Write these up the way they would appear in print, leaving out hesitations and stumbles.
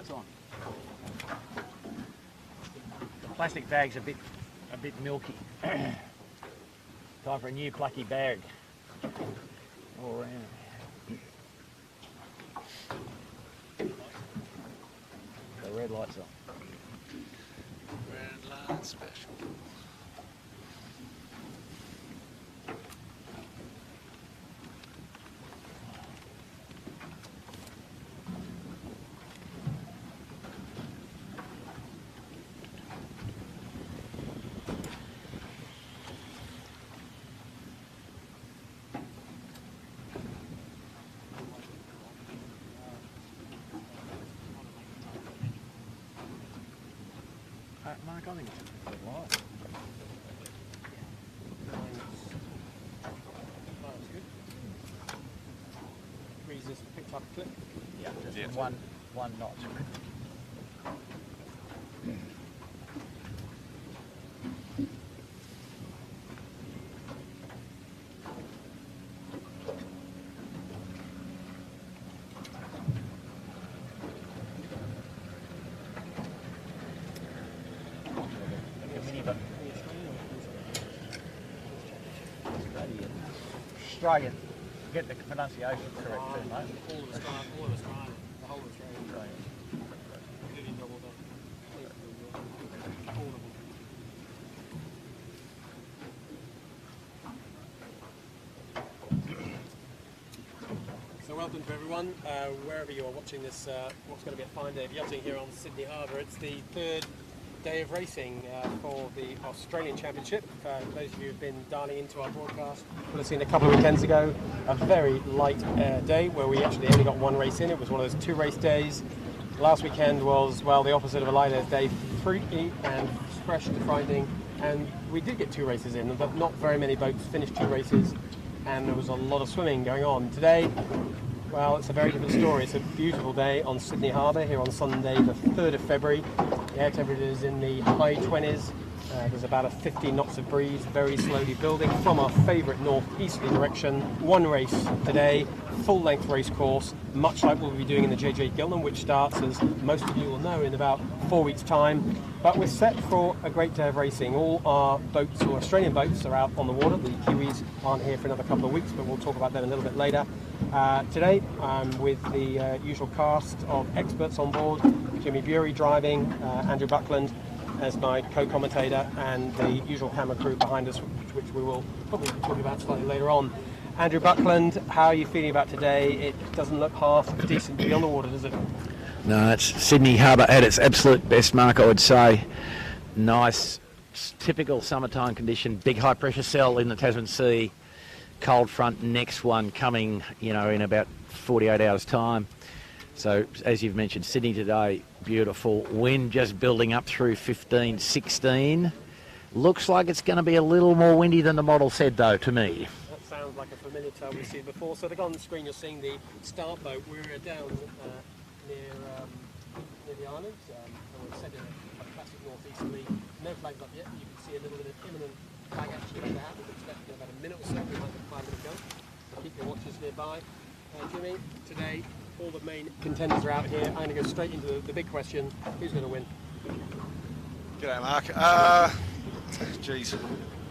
it's on. The plastic bag's a bit milky. Time for a new plucky bag. All around. The red light's on. Red light special. Mark, I think it's a good light. That's good. Breezes picked up a clip. Yeah, just Yeah. one notch. Australian. Get the pronunciation correct too, mate. All of Australia, the whole of Australia. Including double done. All of them. So welcome to everyone, wherever you are watching this, what's going to be a fine day of yachting here on Sydney Harbour. It's the third day of racing for the Australian Championship. Those of you who've been dialing into our broadcast would have seen a couple of weekends ago a very light day where we actually only got one race in. It was one of those 2 race days. Last weekend was, well, the opposite of a light day, fruity and fresh to finding, and we did get 2 races in, but not very many boats finished 2 races, and there was a lot of swimming going on. Today, well, it's a very different story. It's a beautiful day on Sydney Harbour here on Sunday, the 3rd of February. The air temperature is in the high 20s. There's about a 15 knots of breeze, very slowly building from our favourite north-easterly direction. 1 race today, full-length race course, much like we'll be doing in the JJ Gilman, which starts, as most of you will know, in about 4 weeks' time. But we're set for a great day of racing. All our boats, or Australian boats, are out on the water. The Kiwis aren't here for another couple of weeks, but we'll talk about them a little bit later. Today, I'm with the usual cast of experts on board. Jimmy Bury driving, Andrew Buckland as my co-commentator, and the usual camera crew behind us, which we will probably be talking about slightly later on. Andrew Buckland, how are you feeling about today? It doesn't look half decent to be on the water, does it? No, it's Sydney Harbour at its absolute best, Mark, I would say. Nice, typical summertime condition, big high pressure cell in the Tasman Sea, cold front, next one coming, in about 48 hours time. So, as you've mentioned, Sydney today, beautiful. Wind just building up through 15, 16. Looks like it's going to be a little more windy than the model said, though, to me. That sounds like a familiar tale we've seen before. So, on the screen, you're seeing the start boat. We're down near the islands, and we're set in a classic northeasterly. No flags up yet, but you can see a little bit of imminent flag action about to happen. We're expecting about a minute or so. We might have 5 minutes go. So keep your watches nearby. Jimmy, today, all the main contenders are out here. I'm going to go straight into the big question. Who's going to win? G'day, Mark. Geez,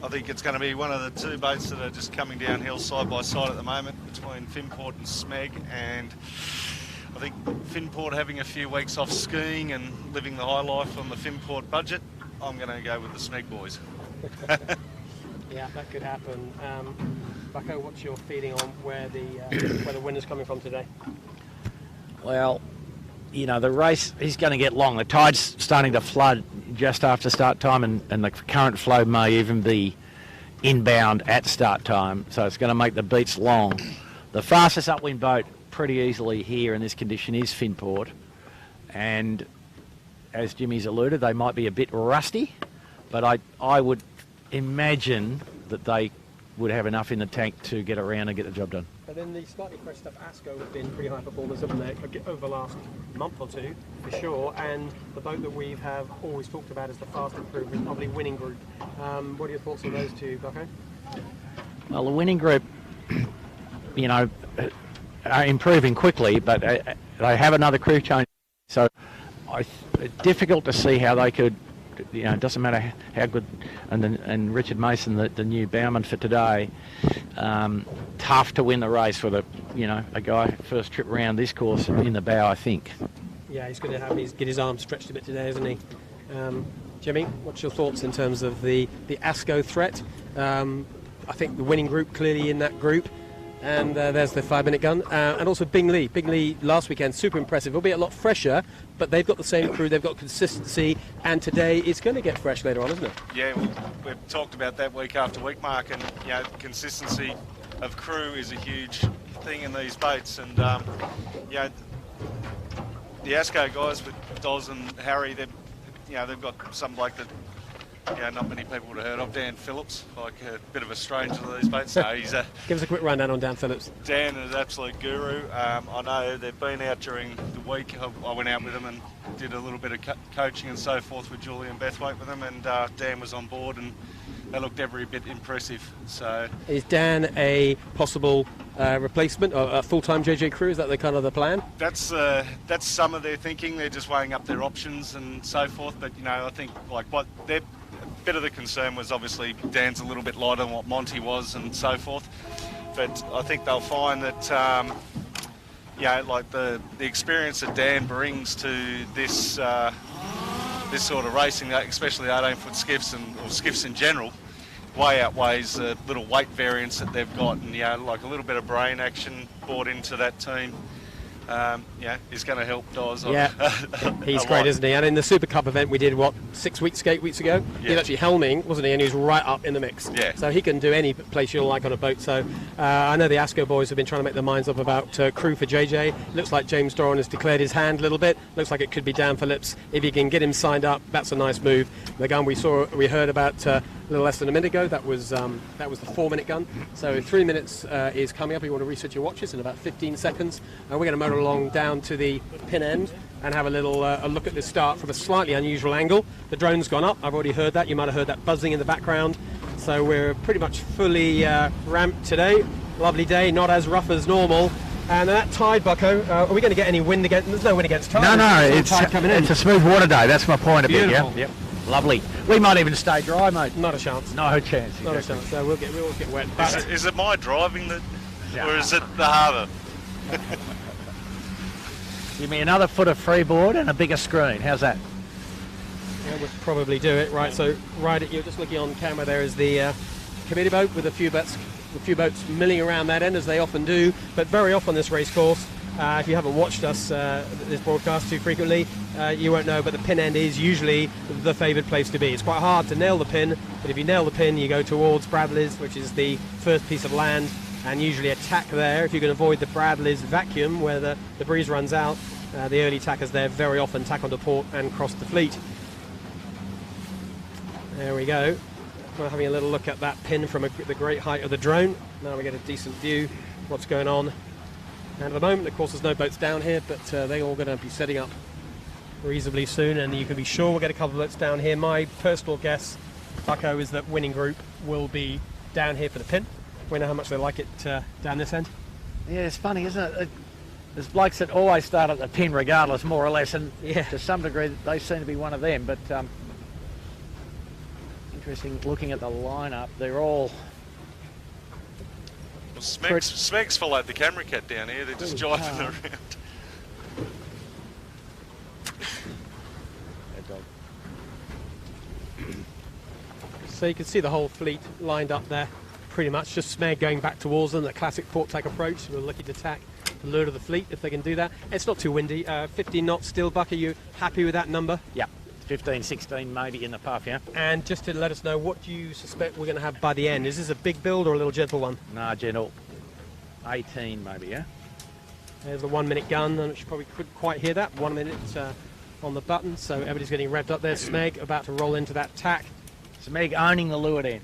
I think it's going to be one of the 2 boats that are just coming downhill side by side at the moment between Finport and Smeg, and I think Finport having a few weeks off skiing and living the high life on the Finport budget. I'm going to go with the Smeg boys. Yeah, that could happen. Bucko, what's your feeling on where the winner's coming from today? Well, the race is going to get long. The tide's starting to flood just after start time, and the current flow may even be inbound at start time, so it's going to make the beats long. The fastest upwind boat pretty easily here in this condition is Finport, and as Jimmy's alluded, they might be a bit rusty, but I would imagine that they would have enough in the tank to get around and get the job done. And then the slightly fresh stuff, ASCO, have been pretty high performers, haven't they, over the last month or 2, for sure. And the boat that we have always talked about as the fast improver is probably Winning Group. What are your thoughts on those 2, Bucko? Well, the Winning Group, are improving quickly, but they have another crew change. So difficult to see how they could. You know, it doesn't matter how good, and Richard Mason, the new bowman for today, tough to win the race with a guy first trip round this course in the bow, I think. Yeah, he's going to get his arm stretched a bit today, isn't he? Jimmy, what's your thoughts in terms of the ASCO threat? I think the winning group clearly in that group. And there's the 5-minute gun. And also Bing Lee. Bing Lee last weekend, super impressive. It'll be a lot fresher, but they've got the same crew, they've got consistency, and today it's going to get fresh later on, isn't it? Yeah, well, we've talked about that week after week, Mark, and consistency of crew is a huge thing in these boats. And the ASCO guys with Doz and Harry, they've got some bloke that not many people would have heard of, Dan Phillips, like a bit of a stranger to these boats. So he's Give us a quick rundown on Dan Phillips. Dan is an absolute guru. I know they've been out during the week. I went out with them and did a little bit of coaching and so forth with Julie and Bethwaite with them, and Dan was on board, and they looked every bit impressive. So is Dan a possible replacement or a full-time JJ crew? Is that the plan? That's some of their thinking. They're just weighing up their options and so forth. But I think what their bit of the concern was obviously Dan's a little bit lighter than what Monty was and so forth. But I think they'll find that the experience that Dan brings to this this sort of racing, especially 18-foot skiffs or skiffs in general, way outweighs the little weight variance that they've got, and like a little bit of brain action brought into that team. He's going to help Doz. Yeah, he's great, isn't he? And in the Super Cup event we did, 8 weeks ago? Yeah. He was actually helming, wasn't he? And he was right up in the mix. Yeah. So he can do any place you like on a boat. So I know the ASCO boys have been trying to make their minds up about crew for JJ. Looks like James Doran has declared his hand a little bit. Looks like it could be Dan Phillips. If you can get him signed up, that's a nice move. The gun we heard about a little less than a minute ago, that was the 4-minute gun. So 3 minutes is coming up. You want to reset your watches in about 15 seconds. And we're going to motor along down to the pin end and have a little a look at this start from a slightly unusual angle. The drone's gone up. I've already heard that. You might have heard that buzzing in the background. So we're pretty much fully ramped today. Lovely day, not as rough as normal. And that tide, Bucko, are we going to get any wind against? There's no wind against tide. No, it's tide coming in. It's a smooth water day. That's my point of it. Beautiful. Yep. Lovely. We might even stay dry, mate. Not a chance. No chance. Not a chance. So we'll get wet. But Is it my driving or is it the harbour? Give me another foot of freeboard and a bigger screen. How's that? Yeah, we'll probably do it. Right, so you're just looking on camera there is the committee boat with a few boats milling around that end, as they often do, but very often this race course. If you haven't watched us this broadcast too frequently, you won't know, but the pin end is usually the favoured place to be. It's quite hard to nail the pin, but if you nail the pin, you go towards Bradley's, which is the first piece of land, and usually attack there. If you can avoid the Bradley's vacuum where the breeze runs out, the early tackers there very often tack onto port and cross the fleet. There we go. We're having a little look at that pin from the great height of the drone. Now we get a decent view of what's going on. And at the moment, of course, there's no boats down here, but they're all going to be setting up reasonably soon, and you can be sure we'll get a couple of boats down here. My personal guess, Bucko, is that winning group will be down here for the pin. We know how much they like it down this end. Yeah, it's funny, isn't it? There's blokes that always start at the pin regardless, more or less, and to some degree they seem to be one of them. But interesting, looking at the lineup, they're all... Well, Smeg's followed the camera cat down here. They're just jiving around. So you can see the whole fleet lined up there, pretty much. Just Smeg going back towards them, the classic port tack approach. We're looking to tack the lure of the fleet if they can do that. It's not too windy. 15 knots still, Buck. Are you happy with that number? Yeah, 15, 16 maybe in the puff, yeah. And just to let us know, what do you suspect we're going to have by the end? Is this a big build or a little gentle one? Nah, gentle. 18 maybe, yeah. There's the 1 minute gun, and you probably couldn't quite hear that. 1 minute on the button, so everybody's getting revved up there. Smeg about to roll into that tack. Smeg owning the leeward end.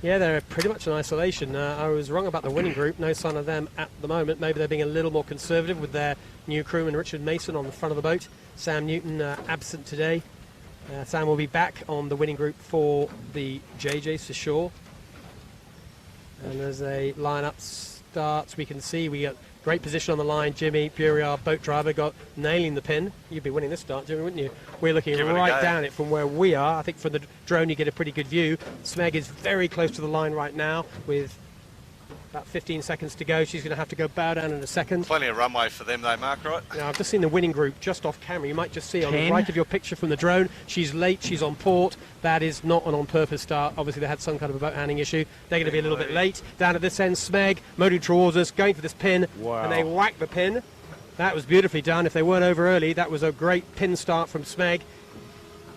Yeah, they're pretty much in isolation. I was wrong about the winning group. No sign of them at the moment. Maybe they're being a little more conservative with their new crewman Richard Mason on the front of the boat. Sam Newton absent today. Sam will be back on the winning group for the JJs for sure. And as a lineup starts, we can see we got Great position on the line. Jimmy Bury, our boat driver, got nailing the pin. You'd be winning this start, Jimmy, wouldn't you? We're looking Give it a right go. down it from where we are. I think from the drone you get a pretty good view. Smeg is very close to the line right now with about 15 seconds to go. She's going to have to go bow down in a second. Plenty of runway for them, though, Mark, right? Now, I've just seen the winning group just off camera. You might just see on the 10. right of your picture from the drone. She's late. She's on port. That is not an on-purpose start. Obviously, they had some kind of a boat handling issue. They're going to be a little bit late. Down at this end, Smeg motoring towards us, going for this pin. Wow. And they whack the pin. That was beautifully done. If they weren't over early, that was a great pin start from Smeg.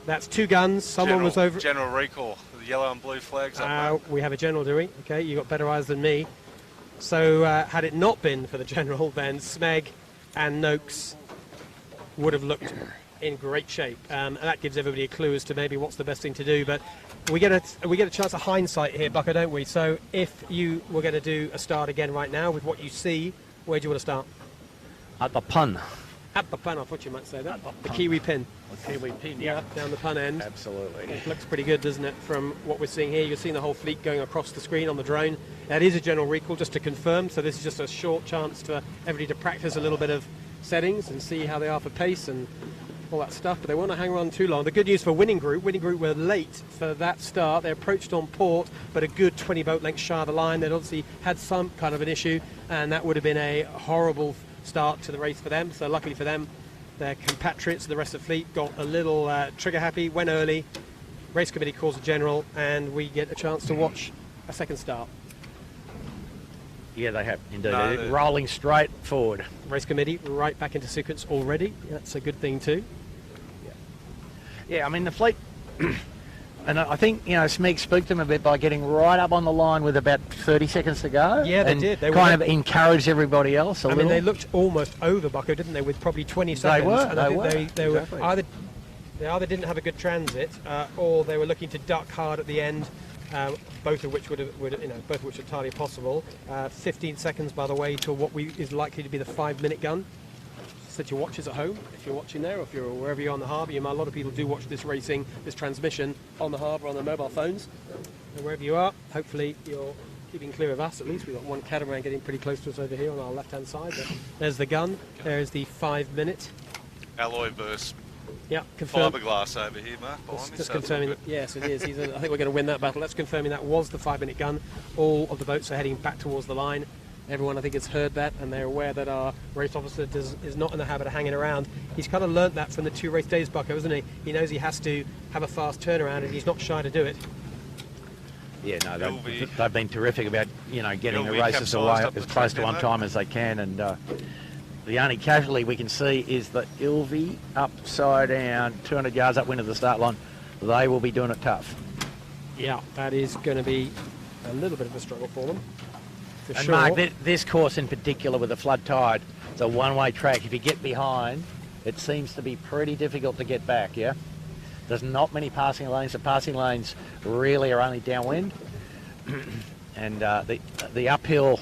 That's 2 guns. Someone was over. General recall. The yellow and blue flags up, mate. We have a general, do we? Okay, you got better eyes than me. So had it not been for the general, then Smeg and Noakes would have looked in great shape, and that gives everybody a clue as to maybe what's the best thing to do. But we get a chance of hindsight here, Bucko, don't we? So if you were going to do a start again right now with what you see, where do you want to start? At the pun. At the pun, I thought you might say that. The Kiwi pin. The Kiwi pin, Yeah, down the pun end. Absolutely. It looks pretty good, doesn't it, from what we're seeing here? You're seeing the whole fleet going across the screen on the drone. That is a general recall, just to confirm, so this is just a short chance for everybody to practice a little bit of settings and see how they are for pace and all that stuff, but they won't hang around too long. The good news for Winning Group were late for that start. They approached on port, but a good 20 boat lengths shy of the line. They'd obviously had some kind of an issue, and that would have been a horrible start to the race for them. So luckily for them, their compatriots, the rest of the fleet, got a little trigger happy, went early. Race committee calls a general, and we get a chance to watch a second start. Yeah, they have indeed. No, They're rolling straight forward. Race committee right back into sequence already. That's a good thing too. Yeah, I mean, the fleet, and I think, Smeg spooked them a bit by getting right up on the line with about 30 seconds to go. Yeah, they and did. They kind of encouraged everybody else a I little. mean, they looked almost over, Bucko, didn't they, with probably 20 seconds? were, And I they think were. they were Exactly. they either didn't have a good transit, or they were looking to duck hard at the end. Both of which both of which are entirely possible. 15 seconds, by the way, to what is likely to be the 5-minute gun. Set your watches at home if you're watching there, or if you're wherever you're on the harbour. A lot of people do watch this racing, this transmission on the harbour on their mobile phones. And wherever you are, hopefully you're keeping clear of us. At least we've got one catamaran getting pretty close to us over here on our left-hand side. But there's the gun. There's the 5-minute. Alloy burst. Yeah, confirmed. Fiberglass over here, Mark, behind me. Just so it's confirming all that, yes, it is. I think we're going to win that battle. That's confirming that was the 5-minute gun. All of the boats are heading back towards the line. Everyone, I think, has heard that, and they're aware that our race officer is not in the habit of hanging around. He's kind of learnt that from the 2 race days, Bucko, isn't he? He knows he has to have a fast turnaround, and he's not shy to do it. Yeah, no, Ilvi. they've been terrific about, getting the Ilvi races capsized away up as the close to track, on didn't time as they can, and the only casualty we can see is that Ilvi upside down, 200 yards upwind of the start line. They will be doing it tough. Yeah, that is going to be a little bit of a struggle for them. For And sure. Mark, this course in particular with the flood tide, it's a one-way track. If you get behind, it seems to be pretty difficult to get back, yeah? There's not many passing lanes. The passing lanes really are only downwind. And the uphill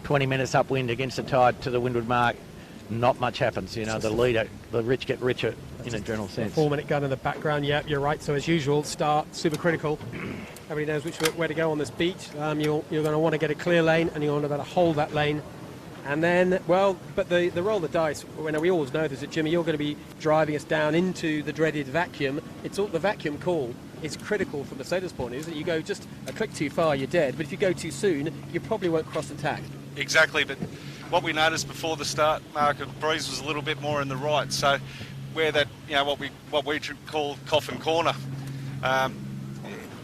20 minutes upwind against the tide to the windward mark, not much happens. The rich get richer in a general sense. 4-minute gun in the background. Yeah, you're right. So as usual, start super critical. Everybody knows where to go on this beach. You're going to want to get a clear lane, and you're going to better hold that lane. And then, but the roll of the dice. We always know this, that Jimmy, you're going to be driving us down into the dreaded vacuum. It's all the vacuum call. It's critical from the sailor's point of view. That you go just a click too far, you're dead. But if you go too soon, you probably won't cross the tack. Exactly, but what we noticed before the start, Mark, the breeze was a little bit more in the right. So where that, what we call coffin corner,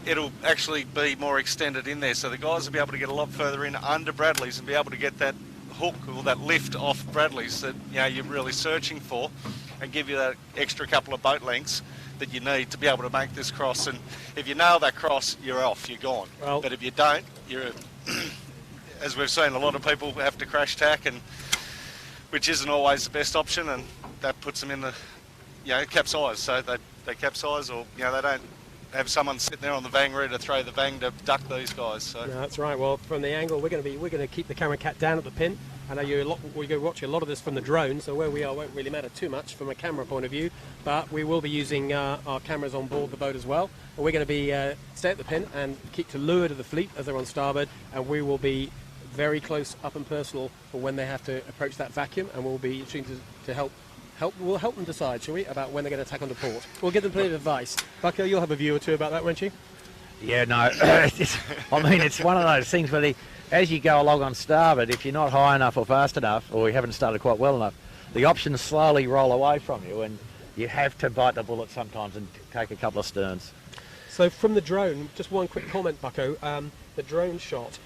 it'll actually be more extended in there. So the guys will be able to get a lot further in under Bradley's and be able to get that hook or that lift off Bradley's that you're really searching for, and give you that extra couple of boat lengths that you need to be able to make this cross. And if you nail that cross, you're off, you're gone. Well, but if you don't, you're as we've seen, a lot of people have to crash tack, and which isn't always the best option, and that puts them in the capsize. So they capsize, or they don't have someone sitting there on the vang ready to throw the vang to duck these guys. So No, that's right. Well, from the angle, we're going to keep the camera cat down at the pin. I know we're going to watch a lot of this from the drone, so where we are won't really matter too much from a camera point of view. But we will be using our cameras on board the boat as well. And we're going to be stay at the pin and keep to leeward of the fleet as they're on starboard, and we will be very close, up and personal for when they have to approach that vacuum, and we'll be trying to we'll help them decide, shall we, about when they're going to tack onto port. We'll give them plenty of advice. Bucko, you'll have a view or two about that, won't you? Yeah, no, it's one of those things where as you go along on starboard, if you're not high enough or fast enough, or you haven't started quite well enough, the options slowly roll away from you, and you have to bite the bullet sometimes and take a couple of sterns. So from the drone, just one quick comment, Bucko. The drone shot,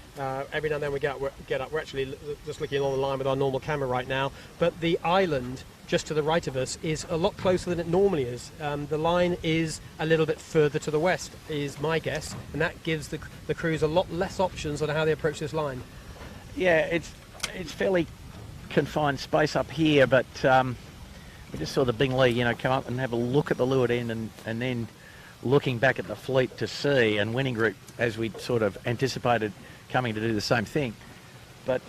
every now and then we get up. We're actually just looking along the line with our normal camera right now, but the island just to the right of us is a lot closer than it normally is. The line is a little bit further to the west, is my guess, and that gives the crews a lot less options on how they approach this line. Yeah, it's fairly confined space up here, but we just saw the Bingley, come up and have a look at the leeward end, and then looking back at the fleet to sea, and Winning Group, as we sort of anticipated, coming to do the same thing. But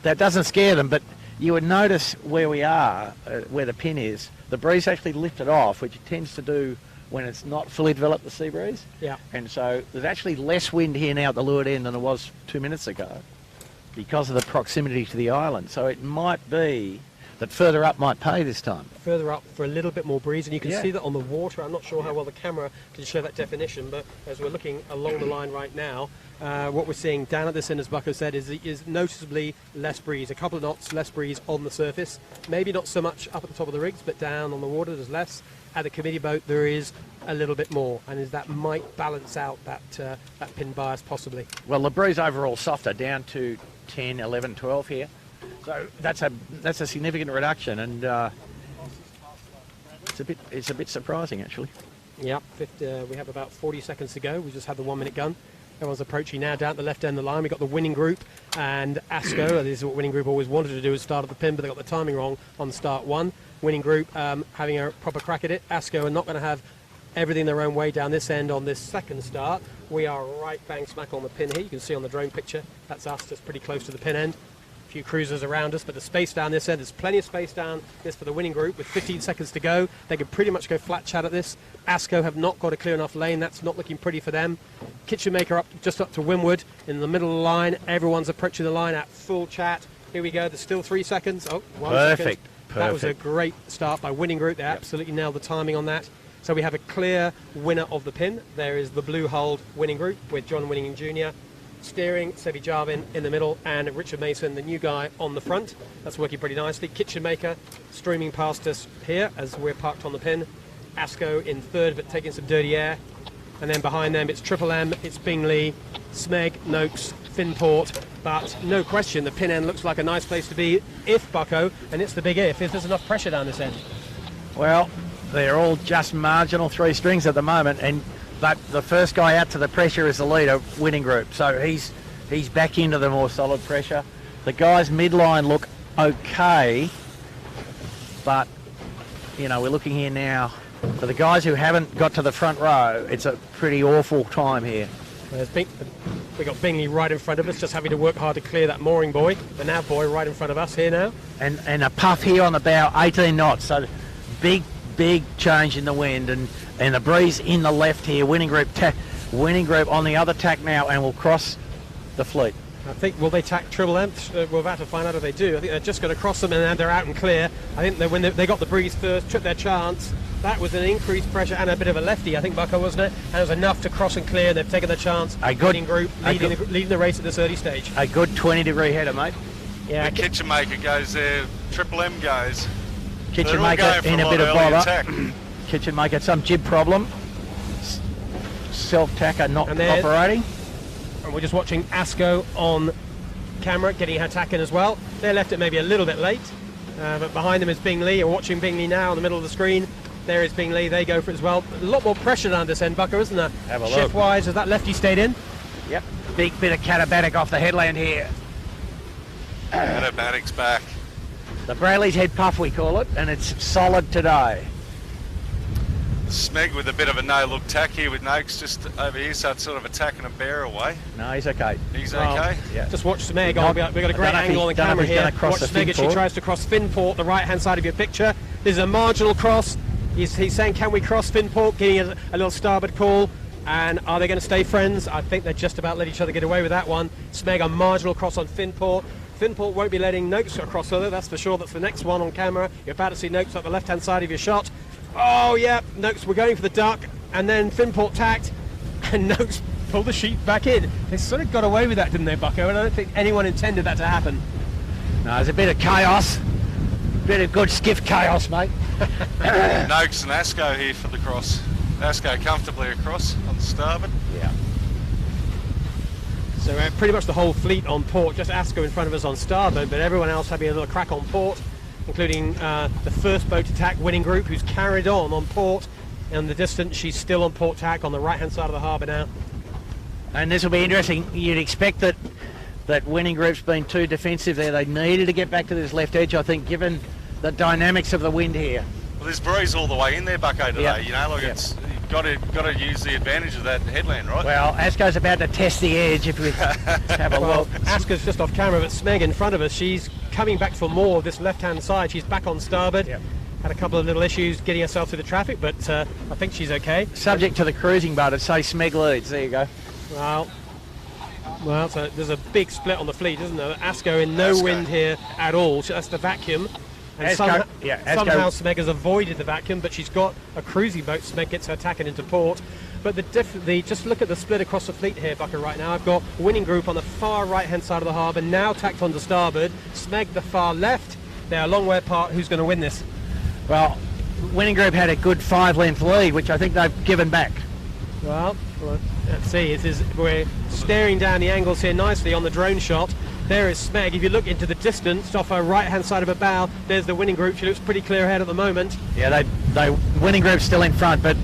that doesn't scare them, but you would notice where we are, where the pin is, the breeze actually lifted off, which it tends to do when it's not fully developed, the sea breeze. Yeah. And so there's actually less wind here now at the leeward end than there was 2 minutes ago because of the proximity to the island. So it might be that further up might pay this time. Further up for a little bit more breeze, and you can Yeah. see that on the water. I'm not sure how well the camera can show that definition, but as we're looking along the line right now, what we're seeing down at this end, as Bucko said, is noticeably less breeze. A couple of knots less breeze on the surface. Maybe not so much up at the top of the rigs, but down on the water there's less. At the committee boat there is a little bit more, and that might balance out that pin bias possibly. Well, the breeze overall softer, down to 10, 11, 12 here. So that's a significant reduction, and it's a bit surprising actually. Yeah, we have about 40 seconds to go. We just had the 1 minute gun. Everyone's approaching now down at the left end of the line. We've got the Winning Group and ASCO. This is what Winning Group always wanted to do, is start at the pin, but they got the timing wrong on start one. Winning Group having a proper crack at it. ASCO are not going to have everything their own way down this end on this second start. We are right bang smack on the pin here. You can see on the drone picture, that's us, just pretty close to the pin end. Few cruisers around us, but the space down this end, there's plenty of space down this for the Winning Group with 15 seconds to go. They could pretty much go flat chat at this. ASCO have not got a clear enough lane. That's not looking pretty for them. Kitchen Maker just up to windward in the middle of the line. Everyone's approaching the line at full chat. Here we go. There's still 3 seconds. Oh, 1 second. Perfect. That was a great start by Winning Group. They absolutely nailed the timing on that. So we have a clear winner of the pin. There is the blue hulled Winning Group with John Winning Jr. steering, Sevi Jarvin in the middle, and Richard Mason, the new guy, on the front. That's working pretty nicely. Kitchen Maker streaming past us here as we're parked on the pin. ASCO in third, but taking some dirty air. And then behind them, it's Triple M, it's Bingley, Smeg, Noakes, Finport. But no question, the pin end looks like a nice place to be if, Bucko, and it's the big if there's enough pressure down this end. Well, they're all just marginal 3 strings at the moment, but the first guy out to the pressure is the leader, Winning Group. So he's back into the more solid pressure. The guys midline look okay, but we're looking here now. For the guys who haven't got to the front row, it's a pretty awful time here. We've got Bingley right in front of us, just having to work hard to clear that mooring buoy. The nav buoy right in front of us here now. And a puff here on the bow, 18 knots. So big change in the wind, and the breeze in the left here. Winning Group on the other tack now, and will cross the fleet. I think, will they tack Triple M? We're about to find out if they do. I think they're just going to cross them, and then they're out and clear. I think that when they got the breeze first, took their chance. That was an increased pressure and a bit of a lefty, I think, Bucko, wasn't it? And it was enough to cross and clear. They've taken the chance. Winning Group leading the race at this early stage. A good 20-degree header, mate. Yeah. The Kitchen Maker goes there. Triple M goes. Kitchen Maker in a bit of bother. Kitchen Maker, some jib problem. Self-tacker not operating. And we're just watching ASCO on camera, getting her tack in as well. They left it maybe a little bit late, but behind them is Bingley. We're watching Bingley now in the middle of the screen. There is Bingley, they go for it as well. A lot more pressure down this end, Bucko, isn't there? Have a look. Shift-wise, has that lefty stayed in? Yep, big bit of catabatic off the headland here. Catabatic's back. The Bradley's head puff, we call it, and it's solid today. Smeg with a bit of a no-look tack here with Noakes just over here, so it's sort of attacking a bear away. No, he's okay. He's okay? Yeah. Just watch Smeg. We've got a great angle on the camera here. Watch Smeg as she tries to cross Finport, the right-hand side of your picture. This is a marginal cross. He's saying, can we cross Finport? Getting a little starboard call. And are they going to stay friends? I think they just about let each other get away with that one. Smeg a marginal cross on Finport. Finport won't be letting Noakes across further, that's for sure. That's the next one on camera. You're about to see Noakes up the left-hand side of your shot. Oh, yeah, Noakes were going for the duck, and then Finport tacked, and Noakes pulled the sheep back in. They sort of got away with that, didn't they, Bucko? And I don't think anyone intended that to happen. No, there's a bit of chaos. Bit of good skiff chaos, mate. Noakes and Asco here for the cross. Asco comfortably across on the starboard. Yeah. So pretty much the whole fleet on port, just Asco in front of us on starboard, but everyone else having a little crack on port, including the first boat attack winning group, who's carried on port. In the distance, she's still on port tack on the right-hand side of the harbour now. And this will be interesting. You'd expect that winning group's been too defensive there. They needed to get back to this left edge, I think, given the dynamics of the wind here. Well, there's breeze all the way in there, Bucko, today. Yep. You know, like Yep. you've got to use the advantage of that headland, right? Well, Asco's about to test the edge if we have a Well, look. Asco's just off camera, but Smeg in front of us, she's coming back for more of this left-hand side. She's back on starboard. Yep. Had a couple of little issues getting herself through the traffic, but I think she's okay. Subject to the cruising boat, I'd say Smeg leads. There you go. Well, so there's a big split on the fleet, isn't there? Asco in no Asco. wind here at all. That's the vacuum. And Asco- somehow Asco- Smeg has avoided the vacuum, but she's got a cruising boat. Smeg gets her tacking into port. But just look at the split across the fleet here, Bucker, right now. I've got winning group on the far right-hand side of the harbour, now tacked onto starboard. Smeg the far left. They're a long way apart. Who's going to win this? Well, winning group had a good 5-length lead, which I think they've given back. Well, let's see. We're staring down the angles here nicely on the drone shot. There is Smeg. If you look into the distance, off her right-hand side of her bow, there's the winning group. She looks pretty clear ahead at the moment. Yeah, they winning group's still in front, but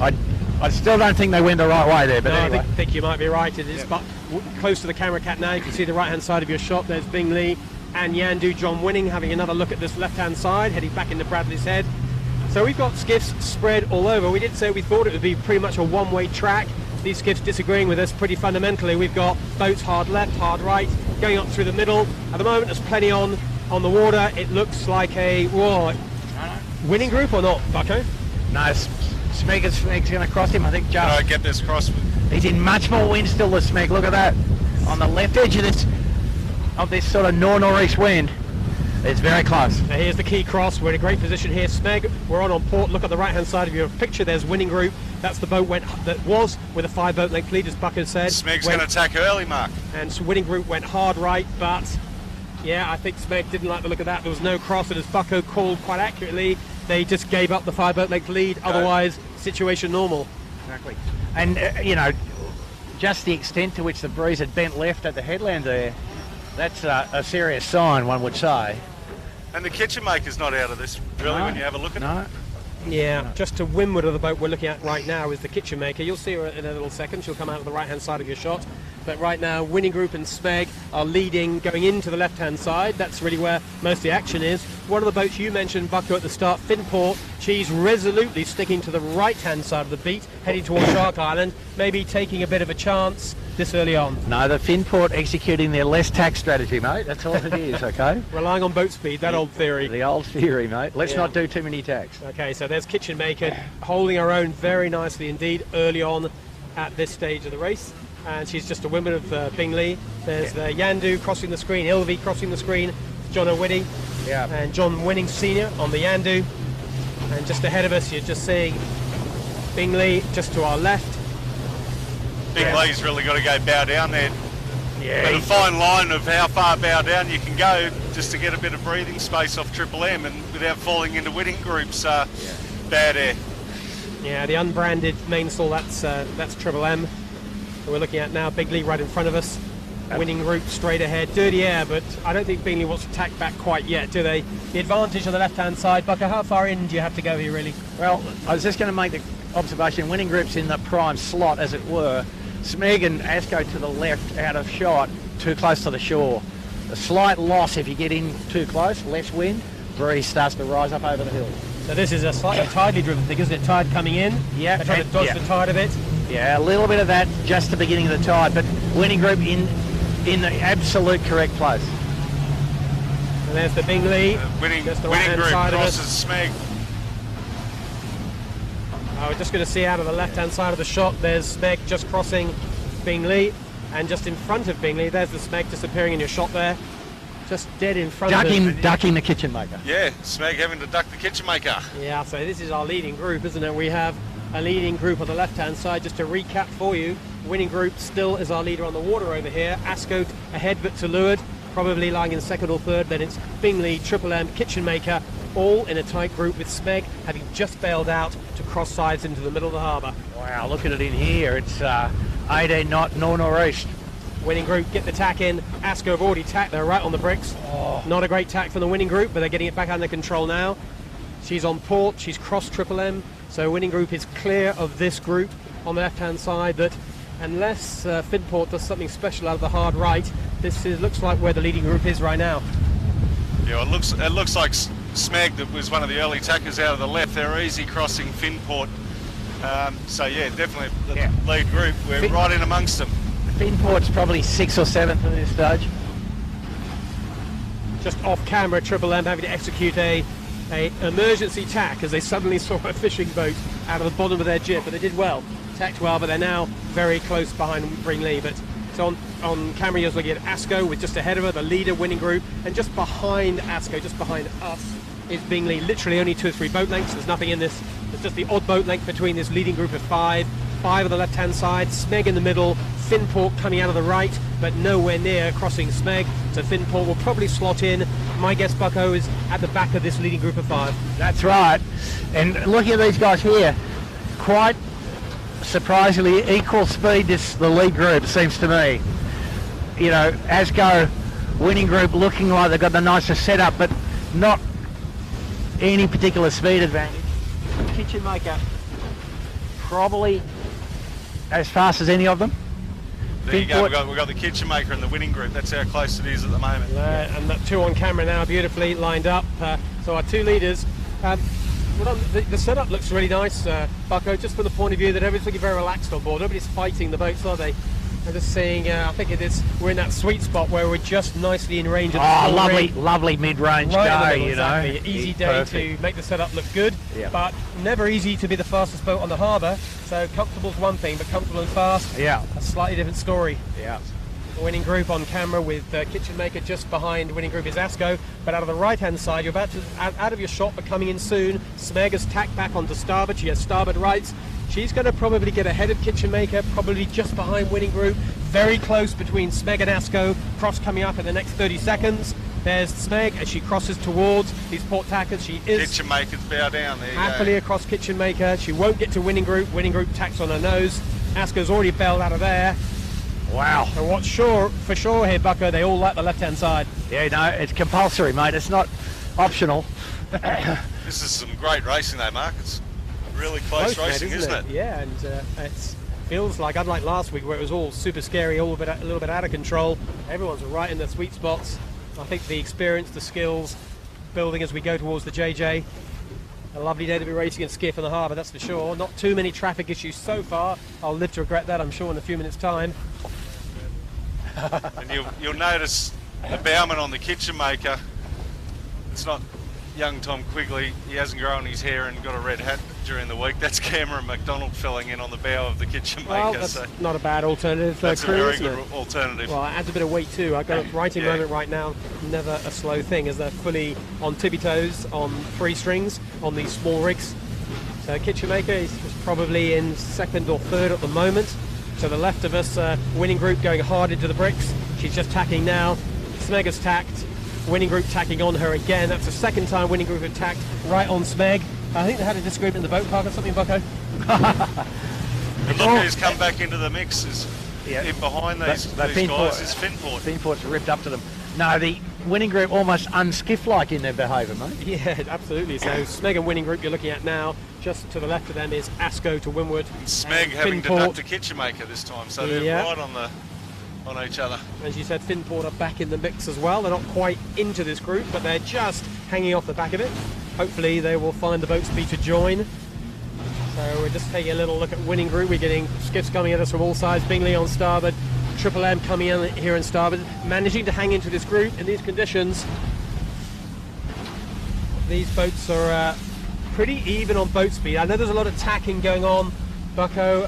I still don't think they went the right way there. But No, anyway. I think you might be right. It is close to the camera cat now. You can see the right-hand side of your shot. There's Bingley and Yandu John Winning having another look at this left-hand side, heading back into Bradley's Head. So we've got skiffs spread all over. We did say we thought it would be pretty much a one-way track. These skiffs disagreeing with us pretty fundamentally. We've got boats hard left, hard right, going up through the middle. At the moment, there's plenty on the water. It looks like a winning group or not, Bucko? No, Smeg's going to cross him, I think. Can I Just get this cross? he's in much more wind still than Smeg. Look at that. On the left edge of this sort of north-northeast wind. It's very close. Now here's the key cross. We're in a great position here. Smeg, we're on port. Look at the right-hand side of your picture. There's winning group. That's the boat that was with a 5-boat length lead, as Bucko said. Smeg's going to attack early, Mark. And so winning group went hard right, but yeah, I think Smeg didn't like the look of that. There was no cross, and as Bucko called quite accurately, they just gave up the 5-boat length lead. Otherwise, situation normal. Exactly. And, just the extent to which the breeze had bent left at the headland there, that's a serious sign, one would say. And the kitchen maker's not out of this, really, when you have a look at it. Yeah, just to windward of the boat we're looking at right now is the kitchen maker. You'll see her in a little second. She'll come out of the right-hand side of your shot. But right now, winning group and Smeg are leading, going into the left-hand side. That's really where most of the action is. One of the boats you mentioned, Bucko, at the start, Finport, she's resolutely sticking to the right-hand side of the beat, heading towards Shark Island, maybe taking a bit of a chance this early on. No, the Finport executing their less tax strategy, mate. That's all it is, okay? Relying on boat speed, that old theory. The old theory, mate. Let's Yeah. not do too many tacks. Okay, so there's Kitchen Maker holding her own very nicely indeed early on at this stage of the race. And she's just a woman of Bingley. There's Yandu crossing the screen, Ilvi crossing the screen, John O'Witty, and John Winning Senior on the Yandu. And just ahead of us, you're just seeing Bingley just to our left. Bingley's really got to go bow down there. Yeah. But a fine line of how far bow down you can go just to get a bit of breathing space off Triple M and without falling into winning groups. Bad air. Yeah, the unbranded mainsail, that's Triple M. We're looking at now Bingley right in front of us. Winning group straight ahead. Dirty air, but I don't think Bingley wants to tack back quite yet, do they? The advantage on the left-hand side. Bucker, how far in do you have to go here, really? Well, I was just going to make the observation, winning group's in the prime slot, as it were. Smeg and Asco to the left, out of shot, too close to the shore. A slight loss if you get in too close, less wind, breeze starts to rise up over the hill. So this is a slightly tidally driven thing, isn't it? Tide coming in. Yeah. They're trying to dodge the tide a bit. Yeah, a little bit of that just the beginning of the tide, but winning group in the absolute correct place. And there's the Bingley. Winning Just the group right-hand side of us. crosses Smeg. We're just going to see out of the left-hand side of the shot, there's Smeg just crossing Bingley, and just in front of Bingley, there's the Smeg disappearing in your shot there. Just dead in front of him. Ducking the kitchen maker. Yeah, Smeg having to duck the kitchen maker. Yeah, so this is our leading group, isn't it? We have a leading group on the left-hand side. Just to recap for you, winning group still is our leader on the water over here. Ascot ahead, but to leeward, probably lying in second or third. Then it's Bingley, Triple M, Kitchen Maker, all in a tight group with Smeg having just bailed out to cross sides into the middle of the harbour. Wow, look at it in here. It's 18 knot north-northeast. Winning group get the tack in. Asco have already tacked. They're right on the bricks. Oh. Not a great tack from the winning group, but they're getting it back under control now. She's on port. She's crossed Triple M. So winning group is clear of this group on the left-hand side. But unless Finport does something special out of the hard right, looks like where the leading group is right now. Yeah, well, it looks like Smeg, that was one of the early tackers out of the left. They're easy crossing Finport. So yeah, definitely the lead group. We're right in amongst them. Finport's probably 6th or 7th at this stage. Just off camera, Triple M having to execute a emergency tack as they suddenly saw a fishing boat out of the bottom of their jib, but they did well, tacked well, but they're now very close behind Bingley. But so on camera you're looking at Asco with just ahead of her, the leader winning group, and just behind Asco, just behind us, is Bingley, literally only 2 or 3 boat lengths. There's nothing in this. There's just the odd boat length between this leading group of 5 on the left-hand side, Smeg in the middle, Finport coming out of the right, but nowhere near crossing Smeg. So Finport will probably slot in. My guess, Bucko, is at the back of this leading group of 5. That's right. And looking at these guys here, quite surprisingly equal speed, the lead group, seems to me. You know, Asco winning group looking like they've got the nicest setup, but not any particular speed advantage. Kitchen Maker probably as fast as any of them. There you go, we've got the Kitchen Maker and the winning group. That's how close it is at the moment. And that 2 on camera now, beautifully lined up. So our 2 leaders. The setup looks really nice, Bucko, just from the point of view that everybody's looking very relaxed on board. Nobody's fighting the boats, are they? I'm just saying, I think we're in that sweet spot where we're just nicely in range of the lovely mid-range right day, exactly. Easy day Perfect. to make the setup look good, but never easy to be the fastest boat on the harbour. So comfortable's one thing, but comfortable and fast, a slightly different story. Yeah. The winning group on camera with Kitchen Maker just behind winning group is Asco, but out of the right-hand side, you're about to out of your shot, but coming in soon. Smeg has tacked back onto starboard. She has starboard rights. She's going to probably get ahead of Kitchen Maker, probably just behind winning group. Very close between Smeg and Asco. Cross coming up in the next 30 seconds. There's Smeg as she crosses towards these port tackers. She is Kitchen Maker's bow down. There you happily go. across Kitchen Maker. She won't get to winning group. Winning group tacks on her nose. Asco's already bailed out of there. Wow. So what's for sure here, Bucko, they all like the left-hand side. Yeah, no, it's compulsory, mate. It's not optional. This is some great racing though, Mark. It's really close racing, isn't it? Yeah, and it feels like, unlike last week where it was all super scary, a little bit out of control, everyone's right in their sweet spots. I think the experience, the skills, building as we go towards the JJ. A lovely day to be racing and skiff in the harbour, that's for sure. Not too many traffic issues so far. I'll live to regret that, I'm sure, in a few minutes' time. And you'll notice the bowman on the Kitchen Maker, it's not young Tom Quigley. He hasn't grown his hair and got a red hat during the week. That's Cameron McDonald filling in on the bow of the Kitchen Maker. Well, that's not a bad alternative. That's crew, a very isn't good it? alternative. Well, it adds a bit of weight too. I've got a writing moment right now, never a slow thing, as they're fully on tippy toes, on 3 strings, on these small rigs. So Kitchen Maker is probably in second or third at the moment. To the left of us, winning group going hard into the bricks. She's just tacking now. Smeg has tacked. Winning group tacking on her again. That's the second time winning group attacked right on Smeg. I think they had a disagreement in the boat park or something, Bucko. And look who's come back into the mix is in behind these guys is Finport. Finport's ripped up to them. No, the winning group almost unskiff-like in their behaviour, mate. Yeah, absolutely. So Smeg and winning group you're looking at now, just to the left of them is Asco to windward. Smeg having to duck to Kitchen Maker this time, so they're right on each other. As you said, Finport are back in the mix as well. They're not quite into this group, but they're just hanging off the back of it. Hopefully they will find the boat speed to join. So we're just taking a little look at winning group. We're getting skiffs coming at us from all sides. Bingley on starboard, Triple M coming in here in starboard, managing to hang into this group in these conditions. These boats are pretty even on boat speed. I know there's a lot of tacking going on. Bucko,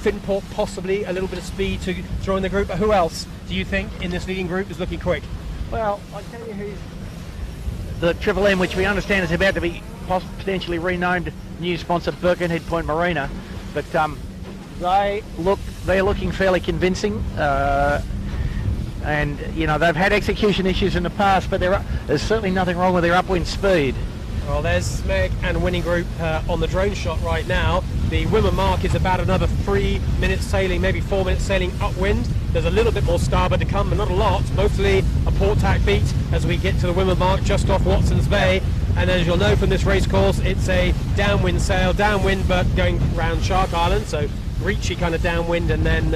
Finport possibly a little bit of speed to throw in the group. But who else do you think in this leading group is looking quick? Well, I'll tell you who's the Triple M, which we understand is about to be potentially renamed new sponsor Birkenhead Point Marina, but they're looking fairly convincing, and you know they've had execution issues in the past, but there's certainly nothing wrong with their upwind speed. Well, there's Smeg and Winning Group on the drone shot right now. The Wimmer mark is about another 3 minutes sailing, maybe 4 minutes sailing upwind. There's a little bit more starboard to come, but not a lot. Mostly a port tack beat as we get to the Wimmer mark just off Watson's Bay. And as you'll know from this race course, it's a downwind sail, downwind but going round Shark Island, so reachy kind of downwind and then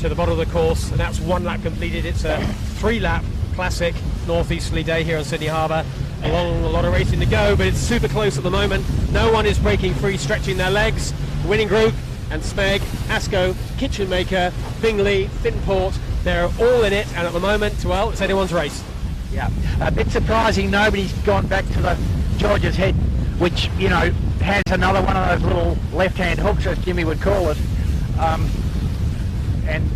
to the bottom of the course. And that's 1 lap completed. It's a 3-lap classic northeasterly day here on Sydney Harbour. A lot of racing to go, but it's super close at the moment. No one is breaking free, stretching their legs. Winning Group and Smeg, Asco, Kitchen Maker, Bingley, Finport, they're all in it, and at the moment, well, it's anyone's race. Yeah, a bit surprising nobody's gone back to the George's Head, which, you know, has another one of those little left-hand hooks, as Jimmy would call it. And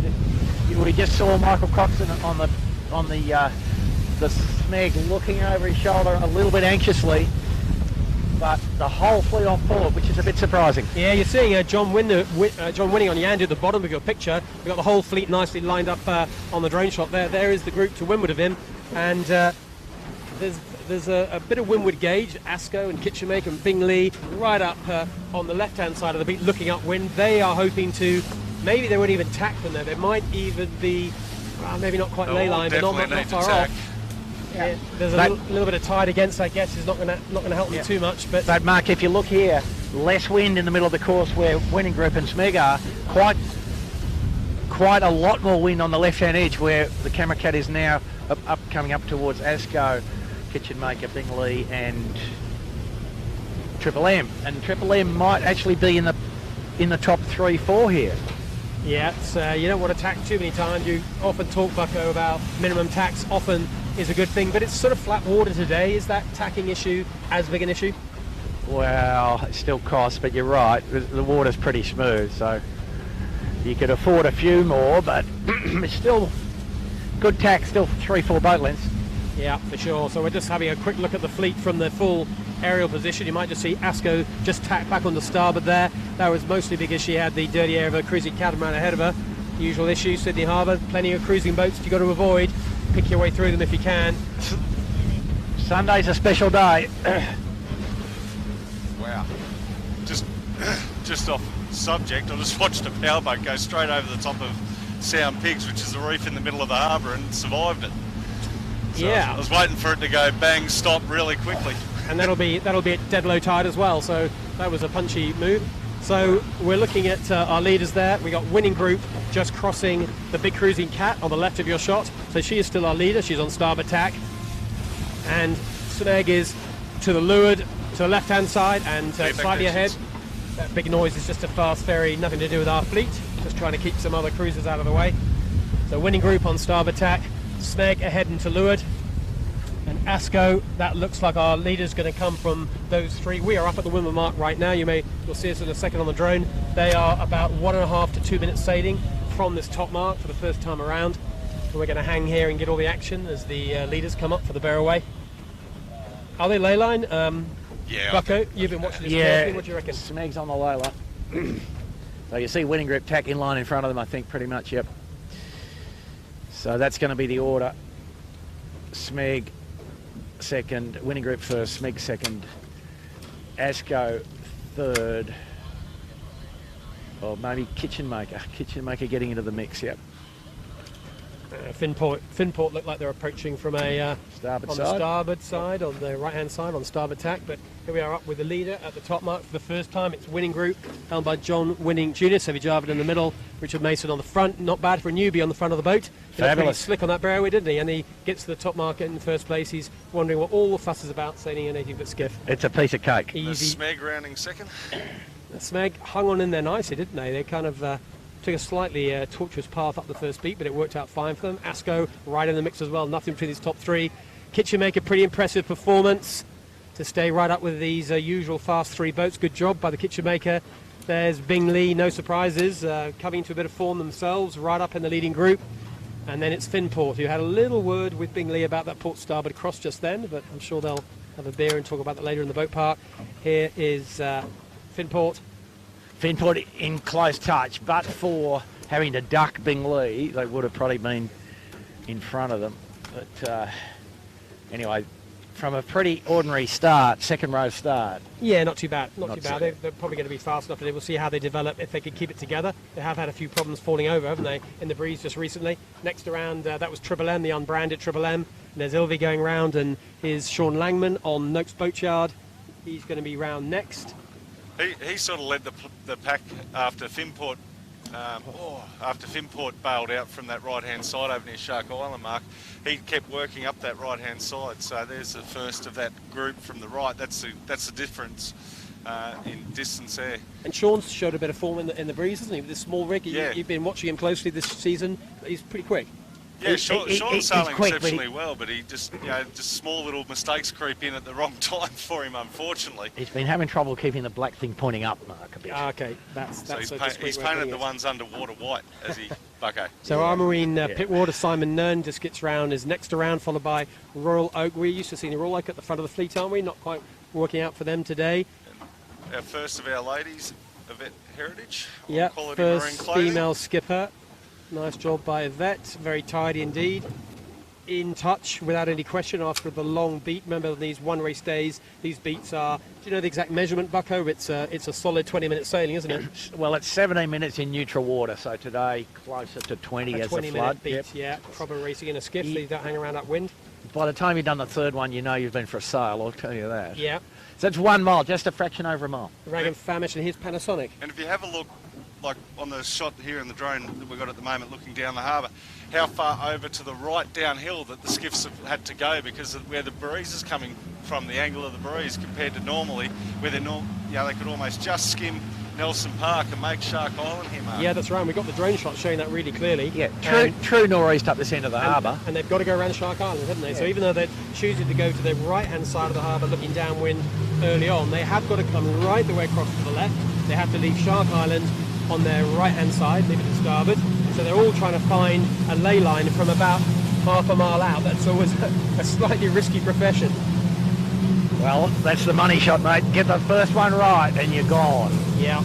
we just saw Michael Coxon on the Smeg looking over his shoulder a little bit anxiously, but the whole fleet on board, which is a bit surprising. Yeah, you're seeing John Winning on Yandu at the bottom of your picture. We've got the whole fleet nicely lined up on the drone shot there. There is the group to windward of him, and there's a bit of windward gauge, Asco and Kitchenmaker and Bingley right up on the left-hand side of the beat looking upwind. They are hoping to, maybe they won't even tack from there. They might even be, maybe not quite ley line, but not far off. Yeah. There's a little bit of tide against, I guess, is not going to help them too much. But Mark, if you look here, less wind in the middle of the course where Winning Group and Smeg are, quite a lot more wind on the left-hand edge where the camera cat is now coming up towards Asco, Kitchenmaker, Bingley, and Triple M. And Triple M might actually be in the top 3-4 here. Yeah, you don't want to tack too many times. You often talk, Bucko, about minimum tacks often is a good thing, but it's sort of flat water today. Is that tacking issue as big an issue? Well, it still costs, but you're right. The water's pretty smooth, so you could afford a few more, but it's still good tack, still 3-4 boat lengths. Yeah, for sure. So we're just having a quick look at the fleet from the full aerial position. You might just see Asco just tack back on the starboard there. That was mostly because she had the dirty air of a cruising catamaran ahead of her. Usual issue, Sydney Harbour, plenty of cruising boats you've got to avoid. Pick your way through them if you can. Sunday's a special day. Wow. Just off subject, I just watched a powerboat go straight over the top of Sound Pigs, which is a reef in the middle of the harbour, and survived it. So yeah. I was waiting for it to go bang, stop really quickly. And that'll be at dead low tide as well, so that was a punchy move. So we're looking at our leaders there. We got Winning Group just crossing the big cruising cat on the left of your shot. So she is still our leader. She's on starboard tack. And Smeg is to the leeward, to the left-hand side and slightly ahead. That big noise is just a fast ferry, nothing to do with our fleet. Just trying to keep some other cruisers out of the way. So Winning Group on starboard tack. Smeg ahead and to leeward. And Asco, that looks like our leader's going to come from those three. We are up at the Wimmer mark right now. You'll see us in a second on the drone. They are about 1.5 to 2 minutes sailing from this top mark for the first time around. And we're going to hang here and get all the action as the leaders come up for the bear away. Are they ley line? Yeah. Bucko, you've been watching this carefully. What do you reckon? Smeg's on the Lola. So you see Winning Group tack in line in front of them, I think, pretty much, yep. So that's going to be the order. Smeg second, Winning Group first, Smeg second, Asco third, or maybe Kitchenmaker getting into the mix, yep. Finport look like they're approaching from the starboard side, on the right-hand side, on starboard tack. But here we are up with the leader at the top mark for the first time. It's Winning Group, held by John Winning Jr., Sevy Jarvid in the middle, Richard Mason on the front. Not bad for a newbie on the front of the boat. He looked pretty slick on that bearway, didn't he? And he gets to the top mark in the first place. He's wondering what all the fuss is about, sailing an 18-foot skiff. It's a piece of cake. Easy. The Smeg rounding second. The Smeg hung on in there nicely, didn't they? They kind of took a slightly tortuous path up the first beat, but it worked out fine for them. Asco right in the mix as well, nothing between these top three. Kitchenmaker, pretty impressive performance. to stay right up with these usual fast 3 boats. Good job by the kitchen maker. There's Bingley, no surprises, coming to a bit of form themselves, right up in the leading group. And then it's Finport, who had a little word with Bingley about that port starboard cross just then, but I'm sure they'll have a beer and talk about that later in the boat park. Here is Finport. Finport in close touch, but for having to duck Bingley, they would have probably been in front of them. But anyway, from a pretty ordinary start, second row start. Yeah, not too bad. Not too so bad. They're probably going to be fast enough, and we'll see how they develop if they can keep it together. They have had a few problems falling over, haven't they, in the breeze just recently. Next around, that was Triple M, the unbranded Triple M. And there's Ilvey going round, and here's Sean Langman on Noakes Boatyard. He's going to be round next. He sort of led the pack after Finport. After Finport bailed out from that right-hand side over near Shark Island, Mark, he kept working up that right-hand side. So there's the first of that group from the right. That's the difference in distance there. And Sean's showed a bit of form in the breeze, hasn't he? With this small rig, Yeah. You've been watching him closely this season. He's pretty quick. Yeah, Sean's sailing quick, exceptionally well, but he just small little mistakes creep in at the wrong time for him, unfortunately. He's been having trouble keeping the black thing pointing up, Mark, a bit. Okay, that's So he's a discreet he's way of painted putting the it. ones underwater white as he bucko. So our Marine Pitwater, Simon Nern, just gets round, is next around, followed by Royal Oak. We're used to seeing the Royal Oak at the front of the fleet, aren't we? Not quite working out for them today. Our first of our ladies of Heritage. Yeah, Quality marine first clothing. female skipper. Nice job by Yvette, very tidy indeed. In touch without any question after the long beat. Remember, these one race days, these beats are, do you know the exact measurement, Bucko? It's a solid 20-minute sailing, isn't it? Well, it's 17 minutes in neutral water, so today closer to 20 A as the 20-minute flood. beat, Yep. yeah. Proper racing in a skiff, so you don't hang around upwind. By the time you've done the third one, you know you've been for a sail, I'll tell you that. Yeah. So it's 1 mile, just a fraction over a mile. Rag and Famish, and here's Panasonic. And if you have a look, like on the shot here in the drone that we've got at the moment looking down the harbour, how far over to the right downhill that the skiffs have had to go because of where the breeze is coming from, the angle of the breeze compared to normally, where they could almost just skim Nelson Park and make Shark Island here, Mark. Yeah, that's right. We've got the drone shot showing that really clearly. Yeah, true nor'east up this end of the harbour. And they've got to go around Shark Island, haven't they? So even though they're choosing to go to the right-hand side of the harbour looking downwind early on, they have got to come right the way across to the left. They have to leave Shark Island on their right-hand side, leave it to starboard. So they're all trying to find a ley line from about half a mile out. That's always a slightly risky profession. Well, that's the money shot, mate. Get the first one right and you're gone. Yeah.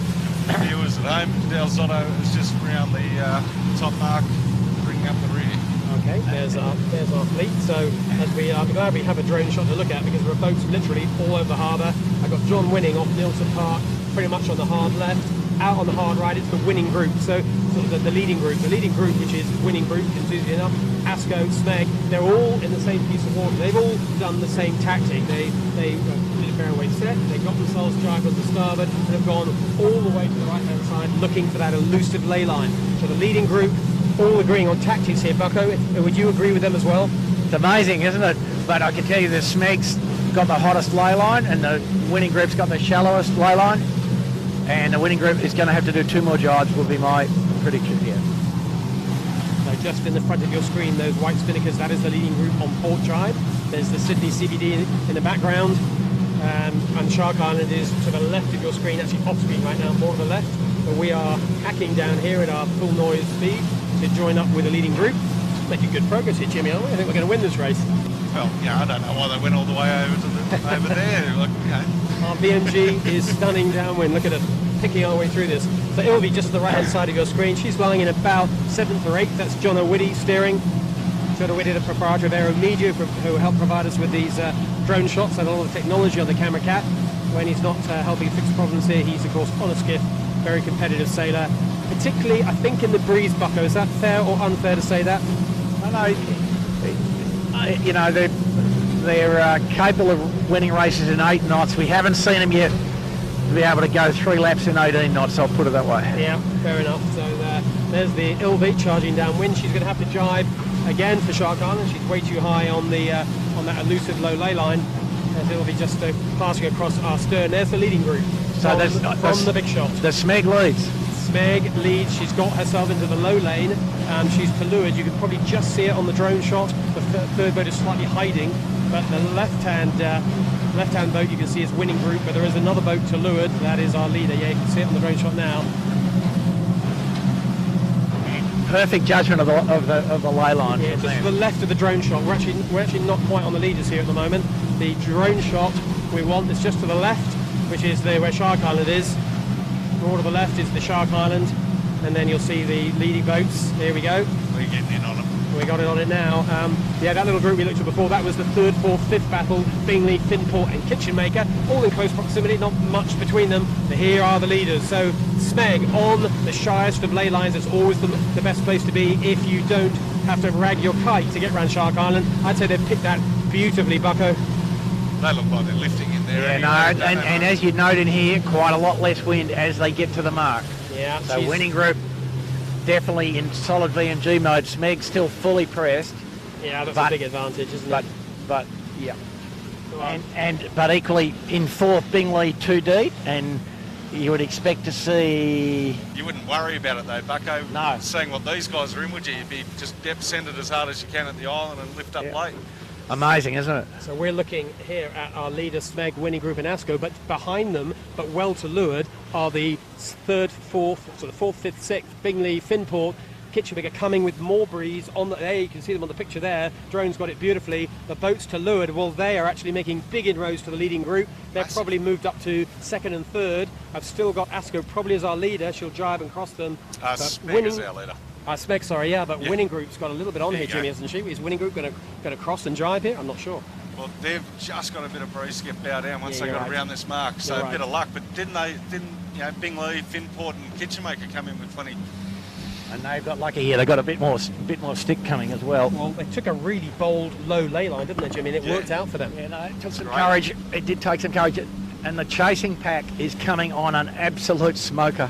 Viewers at home, Del Zotto is just round the top mark, bringing up the rear. Okay, there's our fleet. So I'm glad we have a drone shot to look at because there are boats literally all over the harbour. I've got John Winning off Nilsson Park, pretty much on the hard left. Out on the hard right, it's the winning group. So sort of the leading group. The leading group, which is winning group, enthusiastic enough, ASCO, SMEG, they're all in the same piece of water. They've all done the same tactic. They did a fairway set, they got themselves jibed on the starboard and have gone all the way to the right-hand side looking for that elusive ley line. So the leading group, all agreeing on tactics here. Bucko, would you agree with them as well? It's amazing, isn't it? But I can tell you the Smeg's got the hottest ley line and the winning group's got the shallowest ley line. And the winning group is going to have to do 2 more jibes, would be my prediction here. So just in the front of your screen, those white spinnakers, that is the leading group on port jibe. There's the Sydney CBD in the background. And Shark Island is to the left of your screen, actually off screen right now, more to the left. But we are hacking down here at our full noise speed to join up with the leading group. Making good progress here, Jimmy, aren't we? I think we're going to win this race. Well, yeah, I don't know why they went all the way over to over there. Like, Our BMG is stunning downwind. Look at us picking our way through this. So Ilvey just at the right-hand side of your screen. She's lying in about 7th or 8th. That's John O'Witty steering. John O'Witty, the proprietor of Aero Media, who helped provide us with these drone shots and all the technology on the camera cat. When he's not helping fix problems here, he's of course on a skiff, very competitive sailor. Particularly, I think, in the breeze, Bucko. Is that fair or unfair to say that? I know, you know, they're capable of winning races in 8 knots. We haven't seen them yet to be able to go 3 laps in 18 knots, I'll put it that way. Yeah, fair enough. So there's the Ilvey charging downwind. She's going to have to jibe again for Shark Island. She's way too high on that elusive low ley line. As Ilvey just passing across our stern. There's the leading group from the big shot. The Smeg leads. Smeg leads. She's got herself into the low lane. She's to leeward. You can probably just see it on the drone shot. The third boat is slightly hiding, but the left-hand left-hand boat you can see is winning group, but there is another boat to leeward. That is our leader. Yeah, you can see it on the drone shot now. Perfect judgment of the ley line. Yeah, just to the left of the drone shot. We're actually not quite on the leaders here at the moment. The drone shot we want is just to the left, which is where Shark Island is. More to the left is the Shark Island, and then you'll see the leading boats. Here we go. We're getting in on them. We got it on it now. Yeah, that little group we looked at before, that was the 3rd, 4th, 5th battle, Bingley, Finport and Kitchenmaker, all in close proximity, not much between them. But here are the leaders. So Smeg on the shyest of ley lines. It's always the best place to be if you don't have to rag your kite to get around Shark Island. I'd say they've picked that beautifully, Bucko. They look like they're lifting in there. Yeah, anyway, no, and as you note in here, quite a lot less wind as they get to the mark. Yeah. So winning group definitely in solid V&G mode. Smeg still fully pressed. Yeah, that's a big advantage, isn't it? But yeah. But equally in 4th, Bingley too deep, and you would expect to see... You wouldn't worry about it though, Bucko. No. Seeing what these guys are in, would you? You'd be just depth send it as hard as you can at the island and lift up late. Amazing, isn't it? So we're looking here at our leader, Smeg, winning group in ASCO, but behind them, but well to leeward, are the 3rd, 4th, so the 4th, 5th, 6th, Bingley, Finport, Kitchenmaker coming with more breeze. There, you can see them on the picture there. Drone's got it beautifully. The boats to leeward, well, they are actually making big inroads to the leading group. They've probably moved up to 2nd and 3rd. I've still got ASCO probably as our leader. She'll jibe and cross them. Smeg is our leader. Smeg, sorry, yeah, but winning group's got a little bit on here, Jimmy, hasn't she? Is winning group going to cross and jibe here? I'm not sure. Well, they've just got a bit of breeze to get bow down once they got around this mark, so You're a bit of luck. But didn't Bingley, Finport, and Kitchenmaker come in with plenty? And they've got lucky here. They've got a bit more stick coming as well. Well, they took a really bold low ley line, didn't they, Jimmy? And it worked out for them. Yeah, no, it took some courage. It did take some courage. And the chasing pack is coming on an absolute smoker.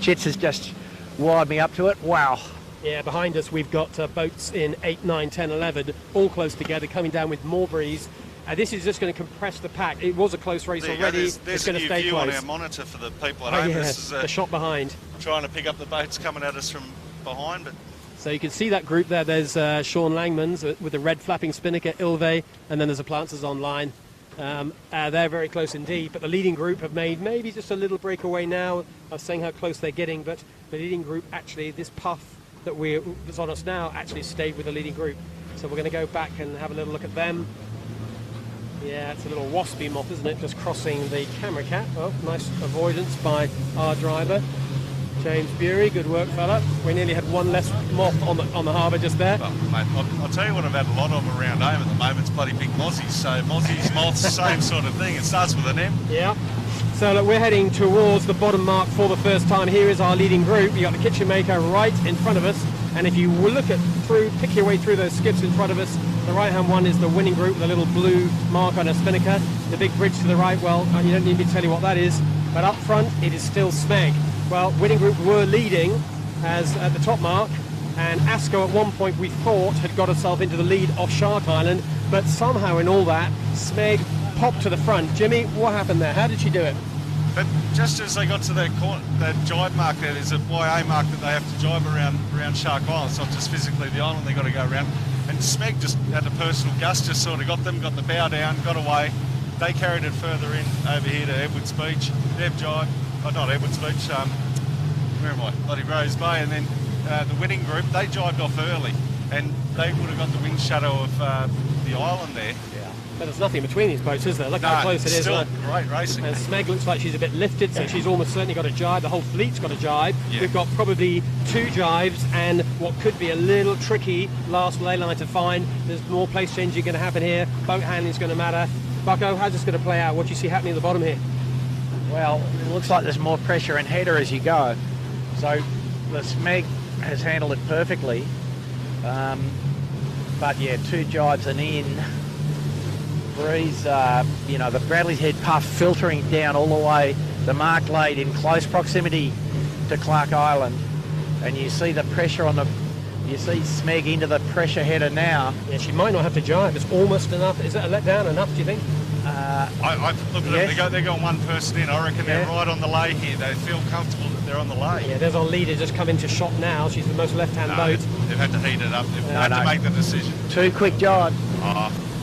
Chits has just wired me up to it. Wow. Yeah, behind us we've got boats in 8, 9, 10, 11, all close together, coming down with more breeze. This is just going to compress the pack. It was a close race already. There's going a to new stay view close. on our monitor for the people at home. Yeah, This is the shot behind. Trying to pick up the boats coming at us from behind. But so you can see that group there. There's Sean Langmans with the red flapping spinnaker, Ilve, and then there's the Planters online. They're very close indeed, but the leading group have made maybe just a little breakaway now. I was saying how close they're getting, but the leading group actually, this puff that's on us now actually stayed with the leading group. So we're going to go back and have a little look at them. Yeah, it's a little waspy moth, isn't it? Just crossing the camera cat. Oh, nice avoidance by our driver, James Bury. Good work, fella. We nearly had one less moth on the harbour just there. Well, mate, I'll tell you what I've had a lot of around home at the moment. It's bloody big mozzies. So mozzies, moths, same sort of thing. It starts with an M. Yeah. So look, we're heading towards the bottom mark for the first time. Here is our leading group. You got the Kitchenmaker right in front of us, and if you look pick your way through those skips in front of us, the right-hand one is the winning group with a little blue mark on a spinnaker. The big bridge to the right, well, you don't need me to tell you what that is, but up front it is still Smeg. Well, winning group were leading as at the top mark, and ASCO at one point we thought had got herself into the lead off Shark Island, but somehow in all that, Smeg popped to the front. Jimmy, what happened there? How did she do it? But just as they got to that jibe mark, there's a YA mark that they have to jibe around Shark Island. It's not just physically the island they've got to go around. And Smeg just had a personal gust, just sort of got the bow down, got away. They carried it further in over here to Edwards Beach. They've jibed, not Edwards Beach, where am I? Bloody Rose Bay. And then the winning group, they jibed off early. And they would have got the wind shadow of the island there. Yeah. But there's nothing between these boats, is there? Look how close it is. Still great racing. And Smeg looks like she's a bit lifted, so she's almost certainly got a jibe. The whole fleet's got a jibe. Yeah. We've got probably 2 jibes and what could be a little tricky last ley line to find. There's more place changing going to happen here. Boat handling's going to matter. Bucko, how's this going to play out? What do you see happening at the bottom here? Well, it looks like there's more pressure and header as you go. So the Smeg has handled it perfectly. But yeah, 2 jibes and in. Breeze, the Bradley's Head puff filtering down all the way. The mark laid in close proximity to Clark Island. And you see the pressure you see Smeg into the pressure header now. Yeah, she might not have to jibe. It's almost enough. Is it a letdown enough, do you think? I look at them, they're going one person in. I reckon they're right on the lay here. They feel comfortable that they're on the lay. Yeah, there's our leader just come into shot now. She's the most left-hand boat. They've had to heat it up. They've had to make the decision. 2 quick jibes.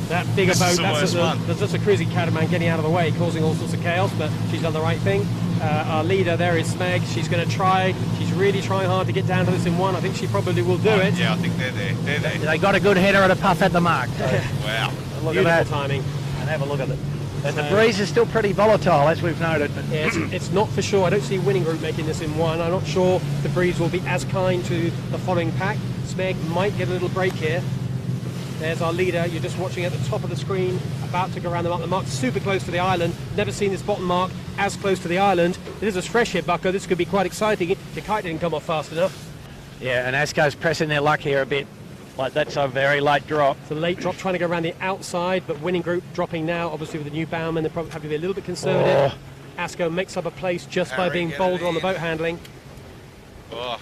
So That bigger This boat, is the worst one. there's just a cruising catamaran getting out of the way, causing all sorts of chaos, but she's done the right thing. Our leader there is Smeg. She's going to try. She's really trying hard to get down to this in one. I think she probably will do it. Yeah, I think they're there. They're there. They got a good header and a puff at the mark. So Wow. look Beautiful at that. timing. And have a look at it. And the breeze is still pretty volatile, as we've noted. But Yeah, it's not for sure. I don't see Winning Group making this in one. I'm not sure the breeze will be as kind to the following pack. Smeg might get a little break here. There's our leader. You're just watching at the top of the screen, about to go around the mark. The mark's super close to the island. Never seen this bottom mark as close to the island. It is a fresh here, Bucko. This could be quite exciting. The kite didn't come off fast enough. yeah, and Asco's pressing their luck here a bit. Like that's a very late drop. It's a late drop trying to go around the outside, but Winning Group dropping now, obviously with the new bowman. They probably have to be a little bit conservative. Asco makes up a place just by Harry, being get bolder it on the in. boat handling. Oh,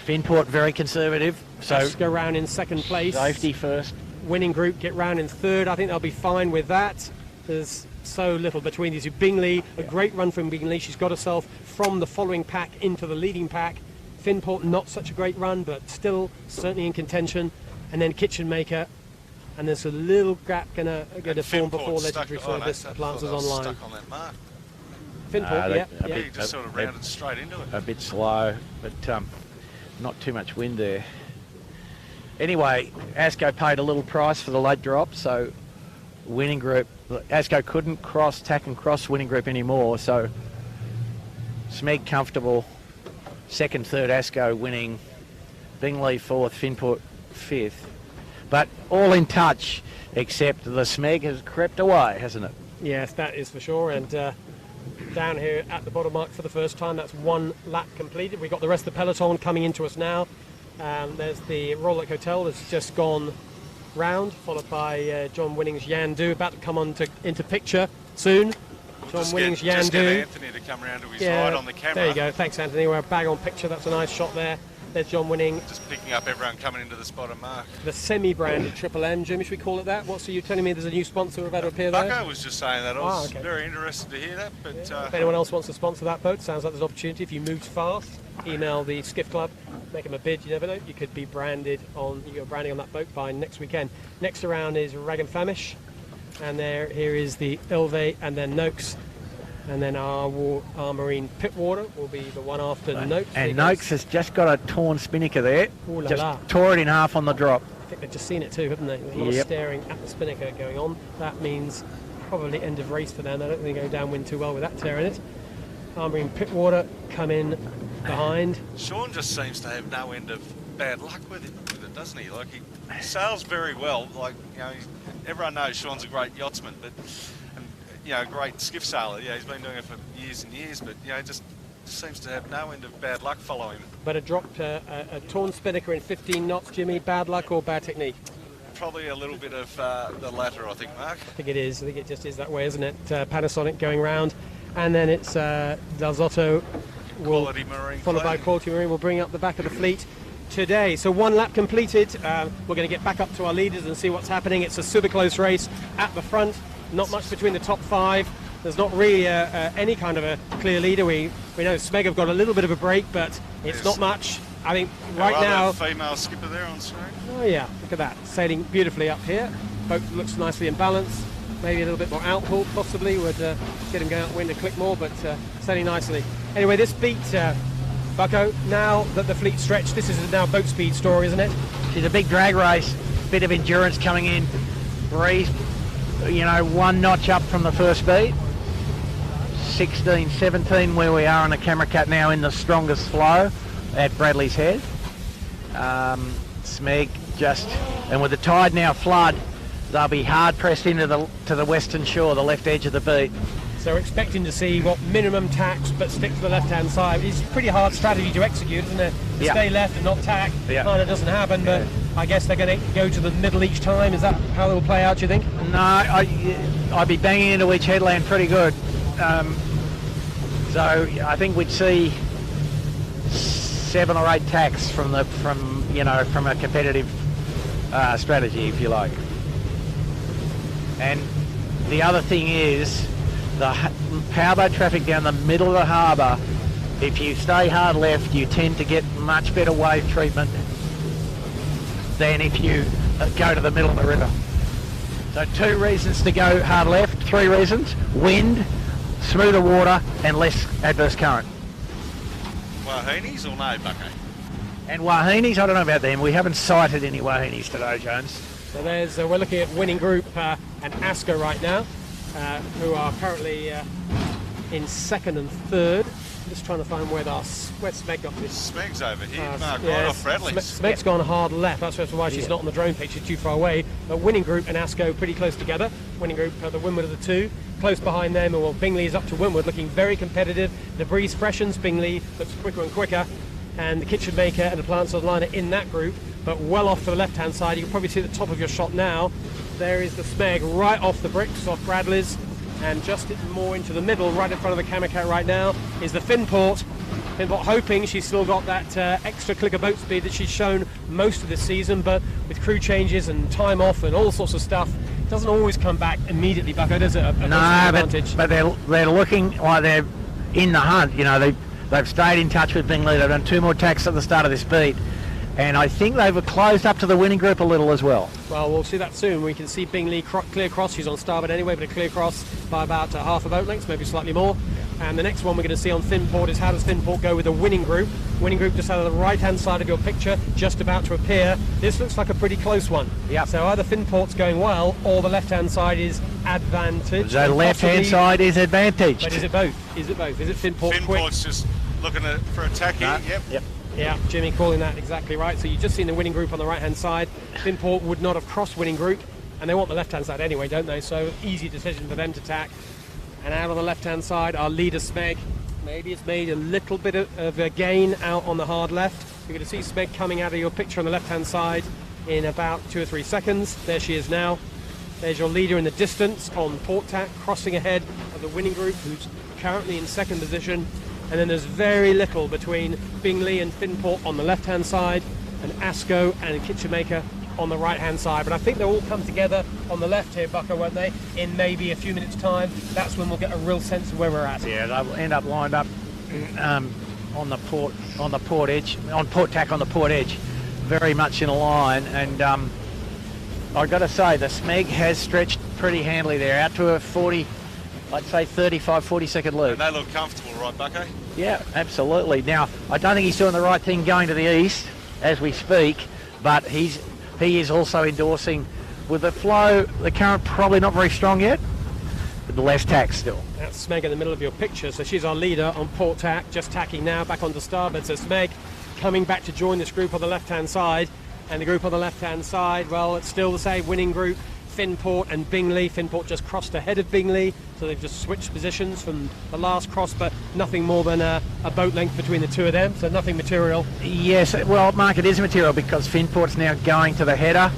Finport very conservative. So Asco round in second place. safety first. Winning Group get round in third. I think they'll be fine with that. There's so little between these two. Bingley, a great run from Bingley. She's got herself from the following pack into the leading pack. Finport, not such a great run, but still certainly in contention. And then Kitchen Maker. And there's a little gap going to form before Legendary Service advances online. Stuck on that mark. Finport, they- yeah. He just sort of rounded straight into it. A bit slow, but not too much wind there. Anyway, Asco paid a little price for the late drop, so Winning Group, Asco couldn't tack and cross Winning Group anymore, so Smeg comfortable, second, third, Asco winning, Bingley fourth, Finport fifth, but all in touch, except the Smeg has crept away, hasn't it? Yes, that is for sure. And down here at the bottom mark for the first time, that's one lap completed. We've got the rest of the peloton coming into us now. There's the Royal Oak Hotel that's just gone round, followed by John Winning's Yandu, about to come into picture soon. John Winning's Just get Yandu. Anthony to come around to his right on the camera. There you go. Thanks, Anthony. We're bag on picture. That's a nice shot there. There's John Winning. Just picking up everyone coming into the bottom mark. The semi-branded Triple M. Jimmy, should we call it that? So you're telling me there's a new sponsor about to appear there? Bucko was just saying that. I was okay. very interested to hear that. But If anyone else wants to sponsor that boat, sounds like there's an opportunity. If you moved fast, email the Skiff Club, make them a bid. You never know. You could be branded on. You go branding on that boat by next weekend. Next around is Rag and Famish, and here is the Ilve, and then Noakes, and then our Marine Pitwater will be the one after Noakes. And Noakes has just got a torn spinnaker there, Ooh la just la. tore it in half on the drop. I think they've just seen it too, haven't they? There's a lot of Yep. staring at the spinnaker going on. That means probably end of race for them. I don't think they go downwind too well with that tear in it. Marine Pitwater come in behind. Sean just seems to have no end of bad luck with it, doesn't he? Like he sails very well. Like everyone knows Sean's a great yachtsman, but great skiff sailor. Yeah, he's been doing it for years and years, but just seems to have no end of bad luck following him. But a dropped a torn spinnaker in 15 knots, Jimmy. Bad luck or bad technique? Probably a little bit of the latter, I think, Mark. I think it is. I think it just is that way, isn't it? Panasonic going round, and then it's Del Zotto will, Quality Marine followed by Clothing. Quality Marine, will bring up the back of the fleet today. So one lap completed. We're going to get back up to our leaders and see what's happening. It's a super close race at the front. Not much between the top five. There's not really any kind of a clear leader. We know Smeg have got a little bit of a break, but it's Yes. not much. I think right Our now. other female skipper there on screen. Oh yeah, look at that, sailing beautifully up here. Boat looks nicely in balance. Maybe a little bit more outpull possibly would get him going outwind a click more, but sailing nicely. Anyway, this beat Bucko. Now that the fleet's stretched, this is now boat speed story, isn't it? She's a big drag race, bit of endurance coming in, breeze, one notch up from the first beat. 16, 17 where we are on the camera cat now in the strongest flow at Bradley's Head. Smeg and with the tide now flood, they'll be hard pressed into the western shore, the left edge of the beat. So we're expecting to see what minimum tacks but stick to the left-hand side. It's a pretty hard strategy to execute, isn't it? To Yeah. stay left and not tack. Yeah. Kind of doesn't happen, but I guess they're going to go to the middle each time. Is that how it will play out, do you think? No, I'd be banging into each headland pretty good. So I think we'd see 7 or 8 tacks from a competitive strategy, if you like. And the other thing is the powerboat traffic down the middle of the harbour. If you stay hard left, you tend to get much better wave treatment than if you go to the middle of the river. So 2 reasons to go hard left, 3 reasons: wind, smoother water, and less adverse current. Wahinis or no, Bucko? And Wahinis, I don't know about them. We haven't sighted any Wahinis today, Jones. So there's we're looking at winning group and ASCO right now, who are currently in 2nd and 3rd. Just trying to find where Smeg got this. Smeg's over here, right off Bradley's. Smeg's gone hard left, that's why she's not on the drone pitch, she's too far away. But winning group and ASCO pretty close together. Winning group the windward of the 2. Close behind them, well, Bingley is up to windward, looking very competitive. The breeze freshens, Bingley looks quicker and quicker. And the kitchen maker and the plants on line are in that group, but well off to the left-hand side. You can probably see the top of your shot now. There is the Smeg right off the bricks, off Bradley's, and just more into the middle, right in front of the camera cat right now, is the Finport. Finport hoping she's still got that extra click of boat speed that she's shown most of this season, but with crew changes and time off and all sorts of stuff, it doesn't always come back immediately, Bucko. There's a advantage. But they're looking like they're in the hunt. You know, they've stayed in touch with Bingley. They've done 2 more tacks at the start of this beat. And I think they've closed up to the winning group a little as well. Well, we'll see that soon. We can see Bingley clear cross. She's on starboard anyway, but a clear cross by about half a boat length, maybe slightly more. And the next one we're going to see on Finport is how does Finport go with the winning group. Winning group just out of the right-hand side of your picture, just about to appear. This looks like a pretty close one. Yeah. So either Finport's going well, or the left-hand side is advantage. The left-hand side is advantaged. But is it both? Is it both? Is it Finport quick? Finport's just looking for attack here. Yep. Yeah, Jimmy calling that exactly right. So you've just seen the winning group on the right-hand side. Finport would not have crossed winning group, and they want the left-hand side anyway, don't they? So easy decision for them to tack. And out on the left-hand side, our leader Smeg. Maybe it's made a little bit of a gain out on the hard left. You're going to see Smeg coming out of your picture on the left-hand side in about 2 or 3 seconds. There she is now. There's your leader in the distance on port tack, crossing ahead of the winning group, who's currently in 2nd position. And then there's very little between Bingley and Finport on the left-hand side, and ASCO and Kitchenmaker on the right-hand side. But I think they'll all come together on the left here, Bucko, won't they? In maybe a few minutes' time. That's when we'll get a real sense of where we're at. Yeah, they'll end up lined up on the port edge, on port tack on the port edge, very much in a line. And I've got to say, the Smeg has stretched pretty handily there, out to a 40. I'd say 35, 40-second loop. And they look comfortable, right, Bucko? Yeah, absolutely. Now, I don't think he's doing the right thing going to the east as we speak, but he is also endorsing with the flow, the current probably not very strong yet, but the less tack still. That's Smeg in the middle of your picture, so she's our leader on port tack, just tacking now, back onto starboard. So Smeg coming back to join this group on the left-hand side, and the group on the left-hand side, well, it's still the same winning group. Finport and Bingley. Finport just crossed ahead of Bingley, so they've just switched positions from the last cross, but nothing more than a boat length between the two of them, so nothing material. Yes, well, Mark, it is material because Finport's now going to the header,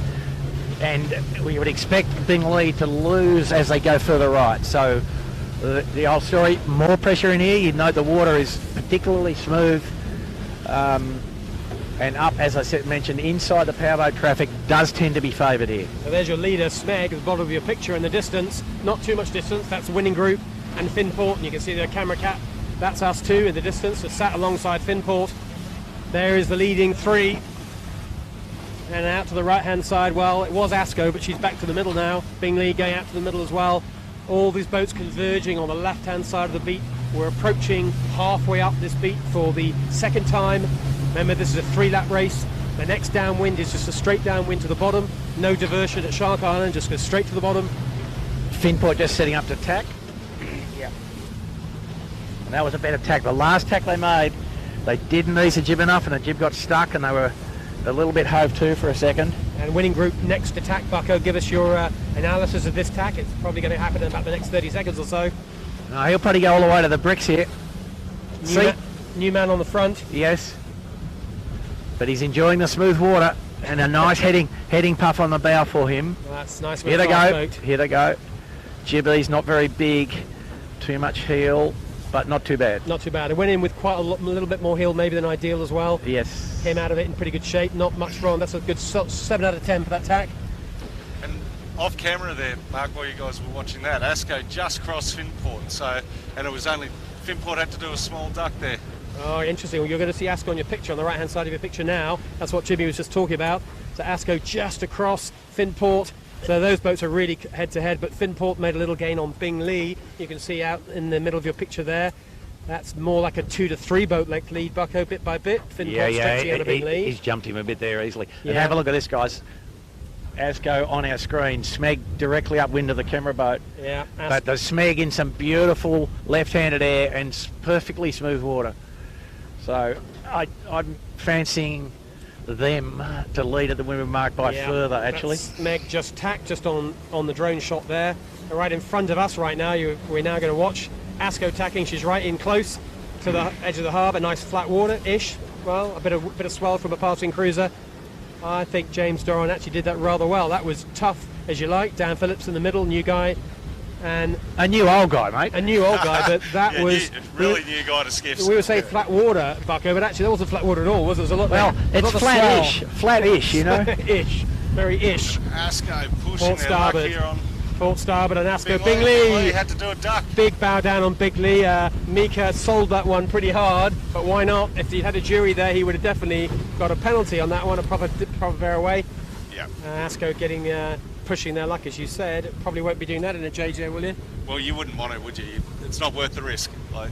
and we would expect Bingley to lose as they go further right. So the old story, more pressure in here. You'd note the water is particularly smooth. And up, as I mentioned, inside the powerboat traffic does tend to be favoured here. So there's your leader, Smeg, at the bottom of your picture in the distance. Not too much distance, that's the winning group. And Finport, and you can see the camera cap, that's us too in the distance, just sat alongside Finport. There is the leading 3. And out to the right-hand side, well, it was ASCO, but she's back to the middle now. Bingley going out to the middle as well. All these boats converging on the left-hand side of the beat. We're approaching halfway up this beat for the 2nd time. Remember, this is a 3-lap race. The next downwind is just a straight downwind to the bottom. No diversion at Shark Island, just go straight to the bottom. Finport just setting up to tack. Yeah. And that was a better tack. The last tack they made, they didn't ease the jib enough, and the jib got stuck, and they were a little bit hove to for a second. And winning group next to tack, Bucko, give us your analysis of this tack. It's probably going to happen in about the next 30 seconds or so. No, he'll probably go all the way to the bricks here. New man on the front. Yes. But he's enjoying the smooth water and a nice heading puff on the bow for him. Well, that's nice. Here they go. Here they go. Gibby's not very big. Too much heel, but not too bad. Not too bad. It went in with quite a little bit more heel maybe than ideal as well. Yes. Came out of it in pretty good shape. Not much wrong. That's a good 7 out of 10 for that tack. And off camera there, Mark, while you guys were watching that, ASCO just crossed Finport, and it was only Finport had to do a small duck there. Oh, interesting. Well, you're going to see ASCO on your picture, on the right-hand side of your picture now. That's what Jimmy was just talking about. So ASCO just across Finport, So those boats are really head-to-head, but Finport made a little gain on Bing Lee. You can see out in the middle of your picture there. That's more like a 2 to 3 boat length lead, Bucko, bit by bit. Finport stretching out of Bing Lee. He's jumped him a bit there easily. Yeah. And have a look at this, guys. Asco on our screen, Smeg directly upwind of the camera boat. Yeah. But the Smeg in some beautiful left-handed air and perfectly smooth water. So I'm fancying them to lead at the windward mark by further, actually. Smeg just tacked just on the drone shot there. Right in front of us right now, we're now going to watch Asco tacking. She's right in close to the edge of the harbour. Nice flat water-ish. Well, a bit of swell from a passing cruiser. I think James Doran actually did that rather well. That was tough, as you like. Dan Phillips in the middle, new guy. And a new old guy, mate. A new old guy, but that was... Really new guy to skiffs. We were saying flat water, Bucko, but actually that wasn't flat water at all, was it? There was a lot. Well, it's flat-ish. Flat-ish, you know. Ish. Very ish. Asco pushing their luck here on... Port starboard and Asco. Bing Lee. Lee had to do a duck. Big bow down on Big Lee. Mika sold that one pretty hard, but why not? If he had a jury there, he would have definitely got a penalty on that one, a proper fair away. Yeah. Asco getting pushing their luck, as you said. Probably won't be doing that in a JJ, will you? Well, you wouldn't want it, would you? It's not worth the risk. Like,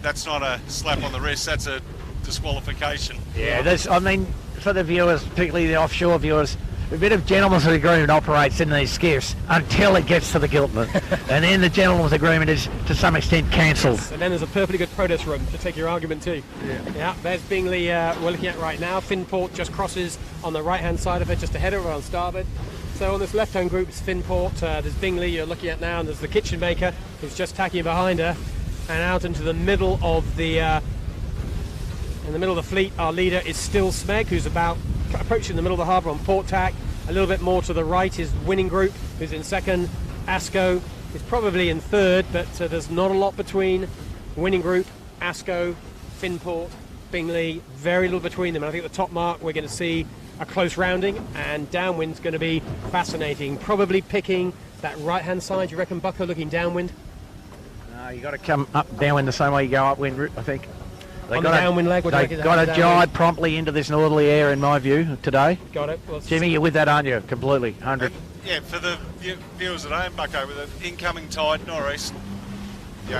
that's not a slap on the wrist. That's a disqualification. Yeah, I mean, for the viewers, particularly the offshore viewers, a bit of gentleman's agreement operates in these skiffs until it gets to the Giltman. And then the gentleman's agreement is to some extent cancelled. And then there's a perfectly good protest room to take your argument too. Yeah, there's Bingley we're looking at right now. Finport just crosses on the right-hand side of it, just ahead of her on starboard. So on this left-hand group is Finport, there's Bingley you're looking at now, and there's the kitchen maker who's just tacking behind her. And out into the middle of the fleet, our leader is still Smeg, who's about approaching the middle of the harbour on port tack. A little bit more to the right is Winning Group, who's in second. Asco is probably in third, but there's not a lot between Winning Group, Asco, Finport, Bingley. Very little between them. And I think the top mark we're going to see a close rounding, and downwind's going to be fascinating. Probably picking that right-hand side. You reckon, Bucko, looking downwind? No, you got to come up downwind the same way you go upwind, I think. On the downwind leg, they've got to jibe promptly into this northerly air, in my view, today. Got it. Well, Jimmy, you're with that, aren't you? Completely, 100. Yeah, for the viewers at home, Bucko, with an incoming tide northeast, you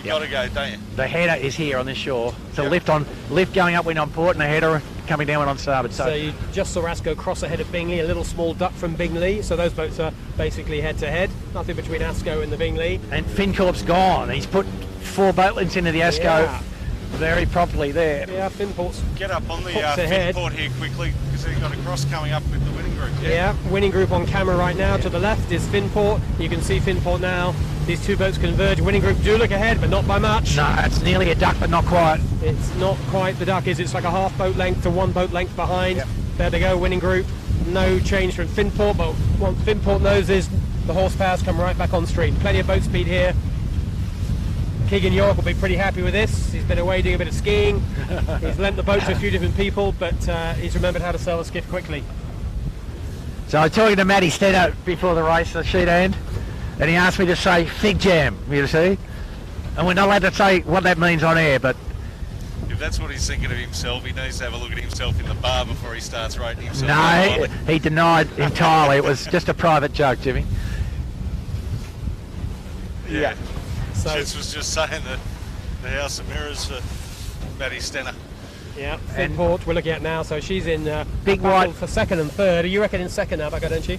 got to go, don't you? The header is here on this shore. So lift going upwind on port, and the header coming downwind on starboard. So you just saw Asco cross ahead of Bingley, a little small duck from Bingley. So those boats are basically head-to-head. Nothing between Asco and the Bingley. And Fincorp's gone. He's put 4 boat lengths into the Asco. Very promptly there. Yeah, Finport's get up on the Finport here quickly, because they've got a cross coming up with the Winning Group. Yeah, Winning Group on camera right now. To the left is Finport. You can see Finport now. These two boats converge. Winning Group do look ahead, but not by much. No, it's nearly a duck, but not quite. It's not quite the duck, is it? It's like a half boat length to 1 boat length behind. Yep. There they go, Winning Group. No change from Finport, but what Finport knows is the horsepower's come right back on stream. Plenty of boat speed here. Keegan York will be pretty happy with this. He's been away doing a bit of skiing. He's lent the boat to a few different people, but he's remembered how to sail a skiff quickly. So I was talking to Matty Steno before the race, the sheet hand, and he asked me to say fig jam, you see? And we're not allowed to say what that means on air, but... If that's what he's thinking of himself, he needs to have a look at himself in the bar before he starts rating himself. No, he denied entirely. It was just a private joke, Jimmy. Yeah. So Jits was just saying that the House of Mirrors for Matty Steno. Yeah, Finport we're looking at now, so she's in big white for second and third. You reckon in second now, Bucko, don't you?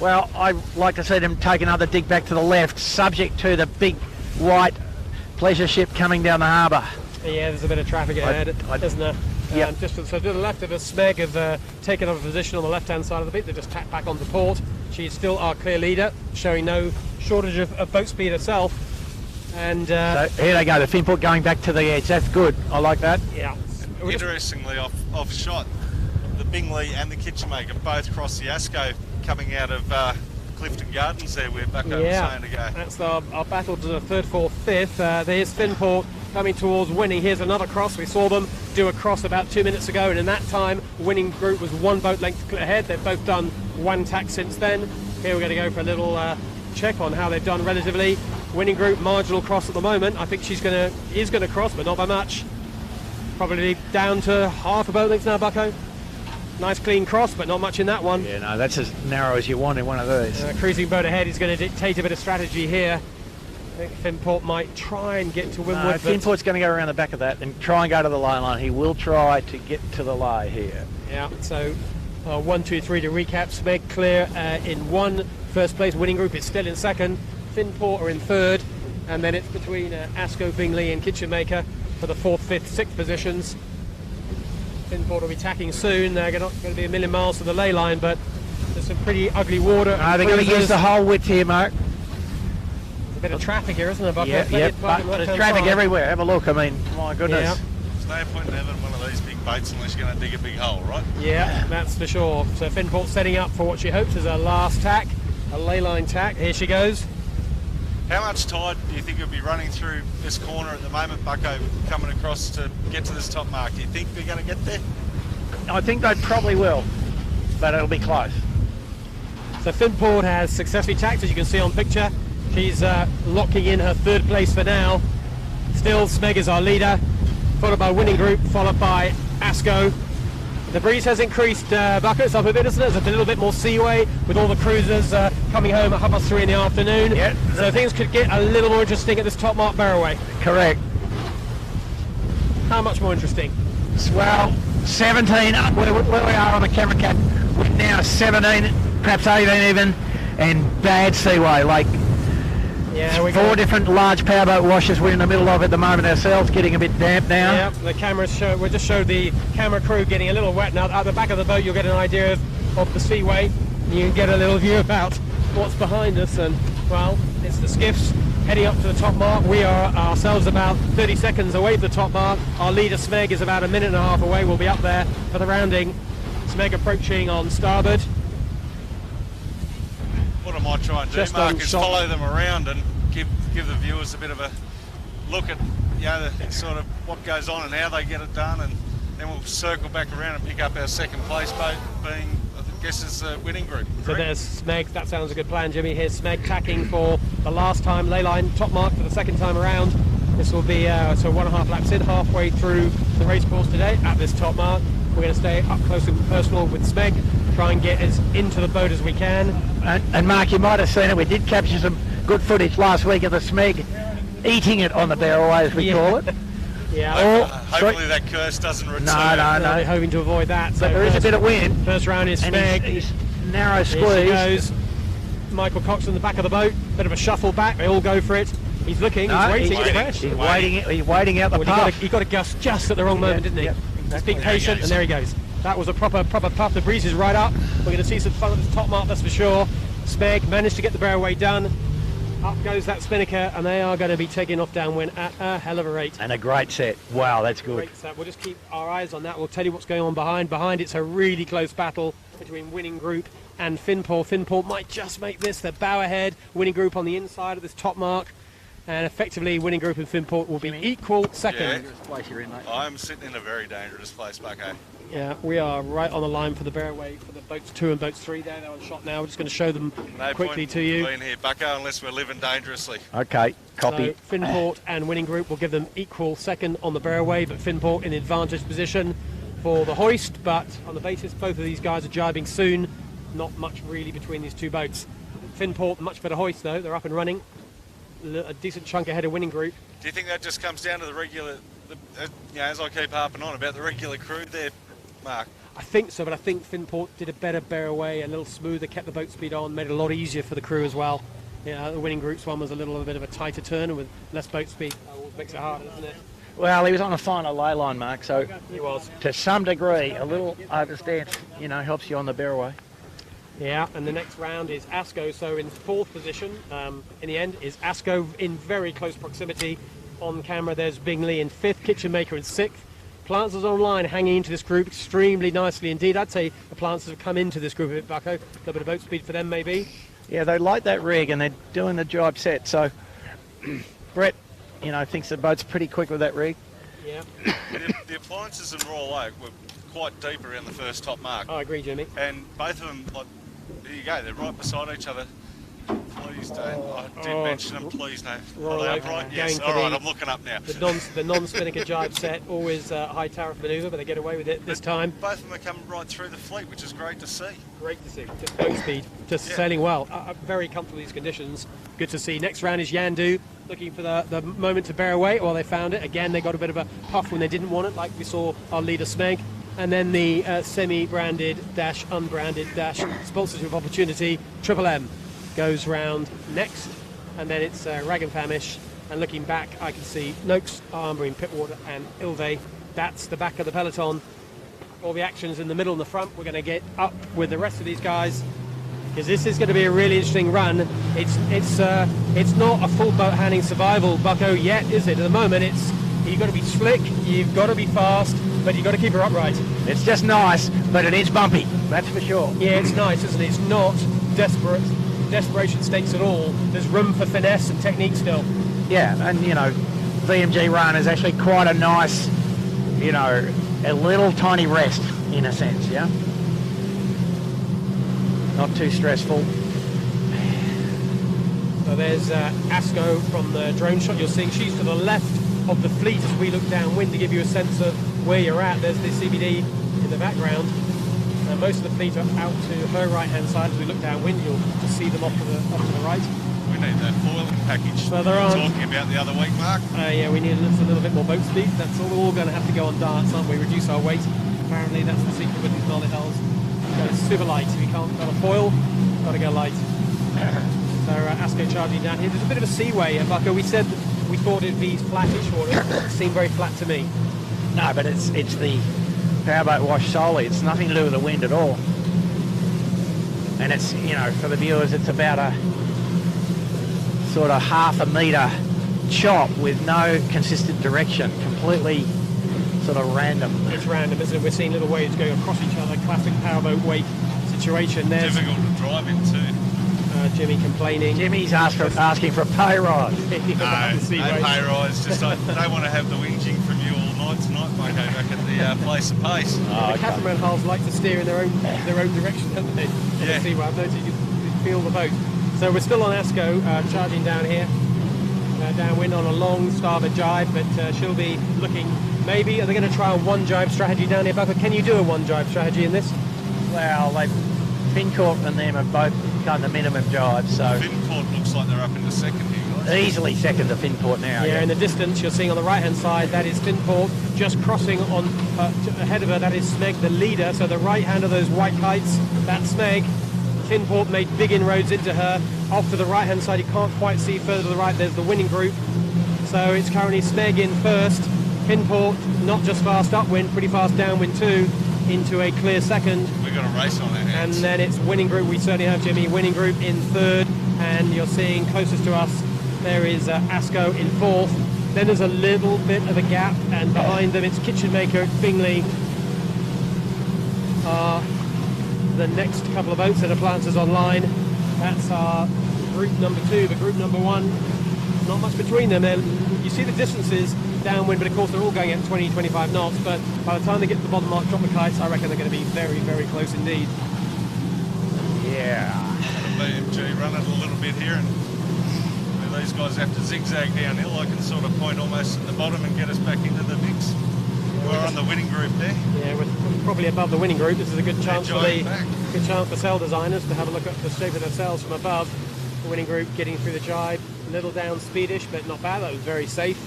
Well, I like to see them take another dig back to the left, subject to the big white pleasure ship coming down the harbour. Yeah, there's a bit of traffic ahead, isn't there? Yep. Just so to the left of us, Smeg have taken up a position on the left-hand side of the bit. They just tacked back onto port. She's still our clear leader, showing no shortage of boat speed herself. And so here they go, the Finport going back to the edge. That's good. I like that. Yeah. Interestingly, off shot, the Bingley and the Kitchen Maker both cross the Asco coming out of Clifton Gardens there, where Bucko was saying to go. That's our battle to the third, fourth, fifth. There's Finport coming towards Winning. Here's another cross. We saw them do a cross about 2 minutes ago, and in that time, Winning Group was 1 boat length ahead. They've both done 1 tack since then. Here we're going to go for a little check on how they've done relatively. Winning Group marginal cross at the moment. I think is going to cross, but not by much. Probably down to half a boat length now, Bucko. Nice clean cross, but not much in that one. Yeah, no, that's as narrow as you want in one of these. Cruising boat ahead is going to dictate a bit of strategy here. I think Finport might try and get to windward. No, Finport's going to go around the back of that and try and go to the lay line. He will try to get to the lay here. Yeah, so 1, 2, 3 to recap. Smeg clear in first place. Winning group is still in second. Finport are in third. And then it's between Asco, Bingley and Kitchenmaker for the 4th, 5th, 6th positions. Finport will be tacking soon. They're not going to be a million miles to the ley line, but there's some pretty ugly water. They're going to use the whole width here, Mark. There's a bit of traffic here, isn't there, Buck? Yeah, but there's traffic everywhere. Have a look. I mean, my goodness. Yeah. There's no point in having one of these big boats unless you're going to dig a big hole, right? Yeah, that's for sure. So Finport setting up for what she hopes is her last tack, a ley line tack. Here she goes. How much tide do you think you'll be running through this corner at the moment, Bucko, coming across to get to this top mark? Do you think they're going to get there? I think they probably will, but it'll be close. So Finport has successfully tacked, as you can see on picture. She's locking in her 3rd place for now. Still, Smeg is our leader, followed by Winning Group, followed by Asco. The breeze has increased, Bucko. It's up a bit, isn't it? There's a little bit more seaway with all the cruisers coming home at 3:30 in the afternoon. Yeah. So things could get a little more interesting at this top mark Barroway. Correct. How much more interesting? Well, 17 up where we are on the camera cat. We're now 17, perhaps 18 even, and bad seaway. Like Yeah, we 4 different large powerboat washes we're in the middle of at the moment ourselves, getting a bit damp now. Yeah, the cameras show. We just showed the camera crew getting a little wet now. At the back of the boat, you'll get an idea of the seaway. You can get a little view about what's behind us, and well, it's the skiffs heading up to the top mark. We are ourselves about 30 seconds away from the top mark. Our leader Smeg is about a minute and a half away. We'll be up there for the rounding. Smeg approaching on starboard. What I might try and do, Just Mark, is shot. follow them around and give the viewers a bit of a look at, you know, the sort of what goes on and how they get it done, and then we'll circle back around and pick up our 2nd place boat, being, I guess, is the Winning Group. So correct? there's Smeg. That sounds a good plan, Jimmy. Here's Smeg tacking for the last time, ley line top mark for the 2nd time around. This will be so 1.5 laps in, halfway through the race course today at this top mark. We're going to stay up close and personal with Smeg, try and get as into the boat as we can. And Mark, you might have seen it. We did capture some good footage last week of the Smeg eating it on the barrelway, as we call it. Yeah. Hopefully that curse doesn't return. No. Hoping to avoid that. So But there is a bit of wind. First round is And Smeg. he's narrow Here she squeeze. goes. Michael Cox in the back of the boat. Bit of a shuffle back. They all go for it. He's looking. No, he's waiting. he's He's fresh. He's waiting out the puff. He got a gust just at the wrong moment, didn't he? Yep, Just exactly. being patient, and there he goes. That was a proper puff. The breeze is right up. We're going to see some fun at the top mark, that's for sure. Smeg managed to get the barrowway done. Up goes that spinnaker, and they are going to be taking off downwind at a hell of a rate. And a great set. Wow, that's good. Great set. We'll just keep our eyes on that. We'll tell you what's going on behind. Behind, it's a really close battle between Winning Group and Finport. Finport might just make this. They're bow ahead. Winning Group on the inside of this top mark. And effectively, Winning Group and Finport will be equal second. Yeah. I'm sitting in a very dangerous place, Bucko. Yeah, we are right on the line for the barrowway for the boats 2 and boats 3 there. They're on shot now. We're just going to show them No quickly point to you. being here, Bucko, unless we're living dangerously. Okay, copy. So Finport and Winning Group will give them equal second on the barrowway, but Finport in advantage position for the hoist. But on the basis both of these guys are jibing soon, not much really between these two boats. Finport, much better hoist though. They're up and running. A decent chunk ahead of Winning Group. Do you think that just comes down to the regular, as I keep harping on about the regular crew there, Mark? I think so, but I think Finport did a better barrowway, a little smoother, kept the boat speed on, made it a lot easier for the crew as well. Yeah, the Winning Group's one was a little bit of a tighter turn, and with less boat speed, always makes it harder, doesn't it? Well, he was on a final lay line, Mark, so He was. to some degree, a little overstance, helps you on the barrowway. Yeah, and the next round is Asco, so in 4th position in the end is Asco in very close proximity. On camera there's Bingley in 5th, Kitchenmaker in 6th. Planters online hanging into this group extremely nicely indeed. I'd say the Planters have come into this group a bit, Bucko. A little bit of boat speed for them maybe. Yeah, they like that rig and they're doing the jibe set, so Brett, thinks the boat's pretty quick with that rig. Yeah, The appliances in Royal Oak were quite deep around the first top mark. I agree, Jimmy. And both of them, there you go, they're right beside each other. Please don't. I did mention them. Please no. Royal Are they Oak upright? going Yes. for All right. the- I'm looking up now. The non-spinnaker jibe set, always a high tariff manoeuvre, but they get away with it this time. Both of them are coming right through the fleet, which is great to see. Great to see. Just boat speed, just sailing well. Very comfortable in these conditions. Good to see. Next round is Yandu, looking for the moment to bear away. Well, they found it. Again, they got a bit of a puff when they didn't want it, like we saw our leader Smeg. And then the semi-branded dash unbranded dash sponsorship opportunity, Triple M, goes round next. And then it's Rag and Famish. And looking back, I can see Noakes, Armory, Pittwater and Ilve. That's the back of the peloton. All the actions in the middle and the front. We're going to get up with the rest of these guys because this is going to be a really interesting run. It's not a full boat handling survival, Bucko, yet, is it? At the moment, you've got to be slick, you've got to be fast, but you've got to keep her upright. It's just nice, but it is bumpy, that's for sure. Yeah, it's nice, isn't it? It's not desperation stakes at all. There's room for finesse and technique still. Yeah, and VMG run is actually quite a nice, a little tiny rest in a sense, yeah? Not too stressful. So there's Asco from the drone shot. You're seeing she's to the left of the fleet as we look downwind to give you a sense of where you're at. There's the CBD in the background. Most of the fleet are out to her right-hand side. As we look downwind, you'll just see them off to the right. We need that foiling package Further we were on. talking about the other week, Mark. Yeah, we need a little bit more boat speed. That's all. We're all going to have to go on darts, aren't we? Reduce our weight. Apparently, that's the secret with these Molly hulls. Go super light. If you can't got a foil, got to go light. So Asco charging down here. There's a bit of a seaway, Bucko. We said we thought it'd be flattish water. It seemed very flat to me. No, but it's the powerboat wash solely. It's nothing to do with the wind at all. And it's, for the viewers, it's about a sort of half a metre chop with no consistent direction, completely sort of random. It's random, isn't it? We're seeing little waves going across each other. Classic powerboat wake situation. There's Difficult to drive in too. Jimmy complaining. Jimmy's asking for a pay rise. No pay rise. Just I don't want to have the whinging from you all night tonight, Marco, back at the place of pace. The catamaran hulls like to steer in their own direction, don't they? Yeah. See, I've noticed you can feel the boat. So we're still on Asco, charging down here, downwind on a long starboard jibe, but she'll be looking. Maybe are they going to try a one jibe strategy down here, Bucker? Can you do a one jibe strategy in this? Well, Fincourt and them have both done the minimum jibe, so Finport looks like they're up into second here, guys. easily second to Fincourt now. Yeah, in the distance you're seeing on the right hand side, that is Finport. Just crossing on ahead of her, that is Smeg, the leader. So the right hand of those white kites, that's Smeg. Finport made big inroads into her. Off to the right hand side, you can't quite see further to the right, there's the winning group. So it's currently Smeg in first. Finport, not just fast upwind, pretty fast downwind too, into a clear second. We've got a race on our And hands. then it's winning group, we certainly have Jimmy, winning group in third. And you're seeing closest to us, there is Asco in fourth. Then there's a little bit of a gap, and behind them it's Kitchen Maker at Bingley. The next couple of boats that are planters online, that's our group number two, but group number one, not much between them. You see the distances downwind, but of course they're all going at 20, 25 knots, but by the time they get to the bottom mark, drop the kites, I reckon they're going to be very, very close indeed. Yeah. The BMG running a little bit here, and where these guys have to zigzag downhill, I can sort of point almost at the bottom and get us back into the mix. We're on the winning group there. Yeah, we're probably above the winning group. This is a good chance for giant back. good chance for sail designers to have a look at the shape of their sails from above. The winning group getting through the jibe, a little down speedish, but not bad. That was very safe.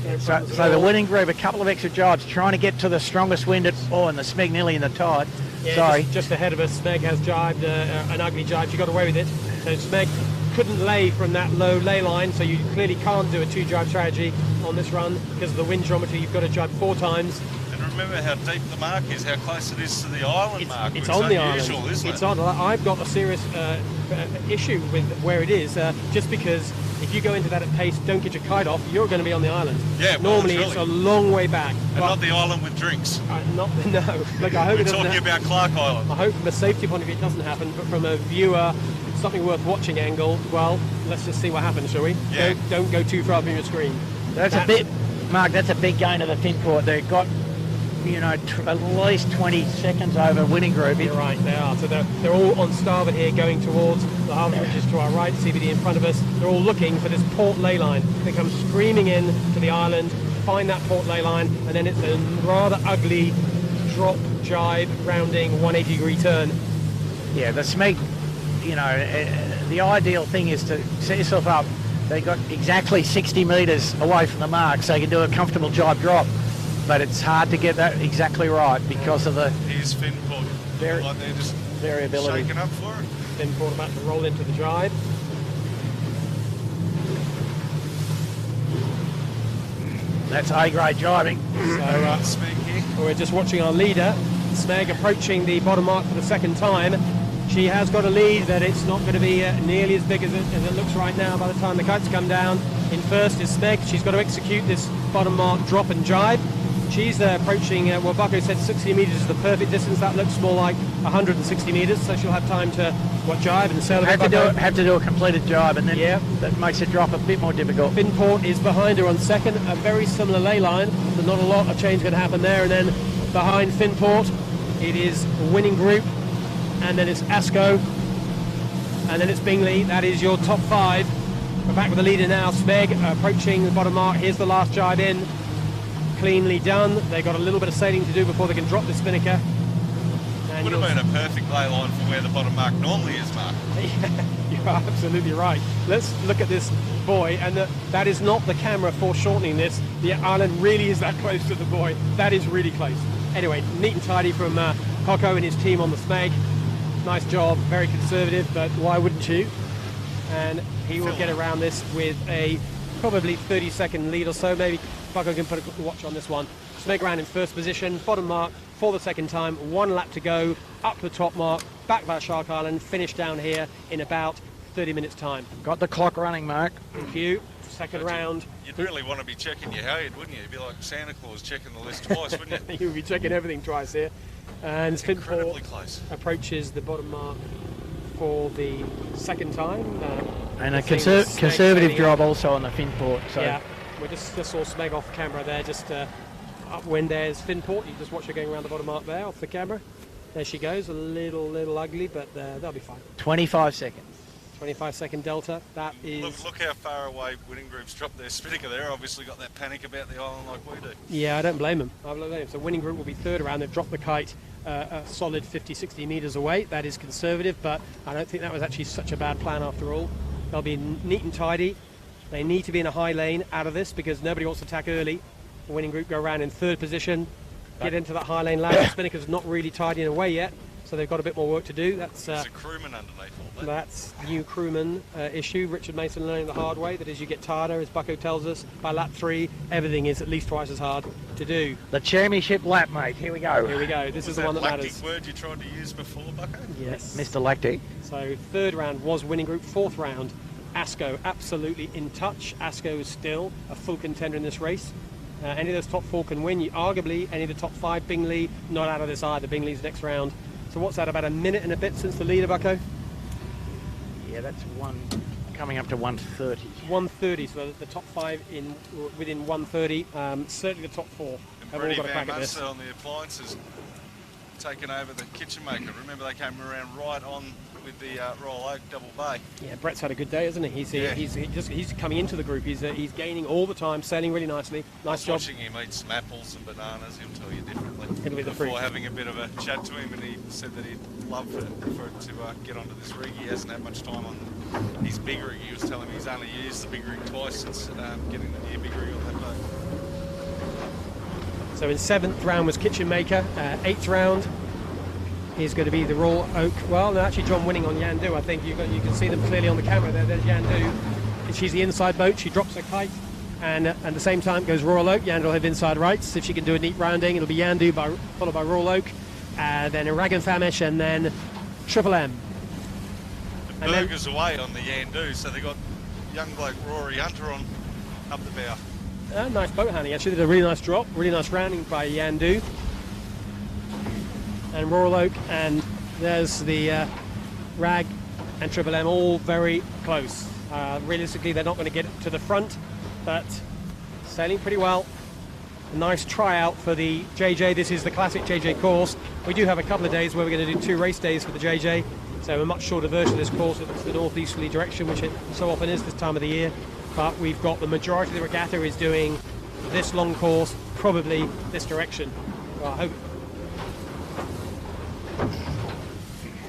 No So problems at the all. winning group, a couple of extra jibes, trying to get to the strongest wind and the Smeg nearly in the tide. Yeah, Sorry. just ahead of us, Smeg has jibed an ugly jibe. She got away with it. So Smeg couldn't lay from that low lay line, so you clearly can't do a two jibe strategy on this run because of the wind geometry. You've got to jibe 4 times. And remember how deep the mark is, how close it is to the island mark. It's on the unusual, island. isn't It's it? on. I've got a serious issue with where it is, just because if you go into that at pace, don't get your kite off, you're going to be on the island. Yeah, well, Normally it's it's really- a long way back. And not the island with drinks. No. Look, I hope We're it doesn't talking happen. about Clark Island. I hope from a safety point of view it doesn't happen, but from a viewer, something worth watching angle, well, let's just see what happens, shall we? Yeah. Don't go too far from your screen. That's a bit, Mark, that's a big gain of the Fincourt. They've got you know, at least 20 seconds over winning group. You're right, they are. So they're all on starboard here, going towards the harbour, which is to our right, CBD in front of us. They're all looking for this port ley line. They come screaming in to the island, find that port ley line, and then it's a rather ugly drop, jibe, rounding, 180-degree turn. Yeah, the Smeg, you know, the ideal thing is to set yourself up. They got exactly 60 metres away from the mark, so you can do a comfortable jibe drop. But it's hard to get that exactly right because of the Here's Finport. Like they're just variability. shaking up for it. Finport about to roll into the jibe. That's A-grade jibing. So Smeg here. we're just watching our leader, Smeg, approaching the bottom mark for the second time. She has got a lead, but it's not going to be nearly as big as it looks right now by the time the kites come down. In first is Smeg. She's got to execute this bottom mark drop and jibe. She's approaching, well, Bucko said 60 metres is the perfect distance. That looks more like 160 metres, so she'll have time to, jibe and sail a bit. Have to do a completed jibe, and then yeah, that makes it drop a bit more difficult. Finport is behind her on second, a very similar ley line, but not a lot of change going to happen there. And then behind Finport, it is winning group, and then it's Asco, and then it's Bingley. That is your top five. We're back with the leader now, Smeg, approaching the bottom mark. Here's the last jibe in. Cleanly done. They've got a little bit of sailing to do before they can drop the spinnaker. And Would have been a perfect ley line for where the bottom mark normally is, Mark. You're absolutely right. Let's look at this buoy, and that is not the camera foreshortening this. The island really is that close to the buoy. That is really close. Anyway, neat and tidy from Coco and his team on the Smeg. Nice job, very conservative, but why wouldn't you? And he will get around this with a probably 30-second lead or so. Maybe Bucko can put a watch on this one. Smeg round in first position, bottom mark for the second time, 1 lap to go, up the top mark, back by Shark Island, finish down here in about 30 minutes time. Got the clock running, Mark. Thank you. Second round. You'd really want to be checking your halyard, wouldn't you? You'd be like Santa Claus checking the list twice, wouldn't you? You'll be checking everything twice here. And Incredibly Finport close. approaches the bottom mark for the second time. And a seeing the Smeg conservative sailing job up. also on the Finport. So. Yeah, we just saw Smeg off camera there, just upwind. There's Finport. You just watch her going around the bottom mark there off the camera. There she goes, a little ugly, but they'll be fine. 25 seconds. 25-second delta. That is. Look how far away winning groups dropped their spinnaker there. Obviously got that panic about the island like we do. Yeah, I don't blame them. I don't blame them. So winning group will be third around. They've dropped the kite a solid 50-60 metres away. That is conservative, but I don't think that was actually such a bad plan after all. They'll be neat and tidy. They need to be in a high lane out of this because nobody wants to attack early. The winning group go around in third position, get into that high lane ladder. Spinnaker's not really tidying away yet, so they've got a bit more work to do. There's a crewman underneath all that. That's new crewman issue. Richard Mason learning the hard way that as you get tireder, as Bucko tells us, by lap 3, everything is at least twice as hard to do. The championship lap, mate. Here we go. Here we go. This is the one that lactic matters. word you tried to use before, Bucko? Yes. Mr. Lactic. So third round was winning group. Fourth round, Asco absolutely in touch. Asco is still a full contender in this race. Any of those top 4 can win. Arguably, any of the top 5, Bingley, not out of this either. Bingley's next round. So what's that, about a minute and a bit since the leader, Bucko? Yeah, that's coming up to 1:30. 1:30, so the top 5 within 1:30. Certainly the top 4 And have all Brady got a Van crack at this. Munster on the appliances taking over the kitchen maker. Remember they came around right on with the Royal Oak Double Bay. Yeah, Brett's had a good day, hasn't he? Yeah. He's coming into the group. He's gaining all the time, sailing really nicely. Nice job. Watching him eat some apples and bananas, he'll tell you differently. It'll be the Before fruit. having a bit of a chat to him, and he said that he'd love for it to get onto this rig. He hasn't had much time on his big rig. He was telling me he's only used the big rig twice since getting the new big rig on that boat. So in 7th round was Kitchen Maker. 8th round is going to be the Royal Oak. Well, no, actually John winning on Yandu. I think you can see them clearly on the camera there. There's Yandu. She's the inside boat. She drops her kite. And at the same time goes Royal Oak. Yandu will have inside rights. If she can do a neat rounding, it'll be Yandu followed by Royal Oak. Then Aragon Famish and then Triple M. The burgers away on the Yandu, so they got young bloke Rory Hunter on up the bow. Nice boat handling actually. Did a really nice drop. Really nice rounding by Yandu. And Royal Oak, and there's the Rag and Triple M, all very close. Realistically, they're not going to get to the front, but sailing pretty well. a nice tryout for the JJ. This is the classic JJ course. We do have a couple of days where we're going to do 2 race days for the JJ, so a much shorter version of this course. It's the northeasterly direction, which it so often is this time of the year. But we've got the majority of the regatta is doing this long course, probably this direction. Well, I hope.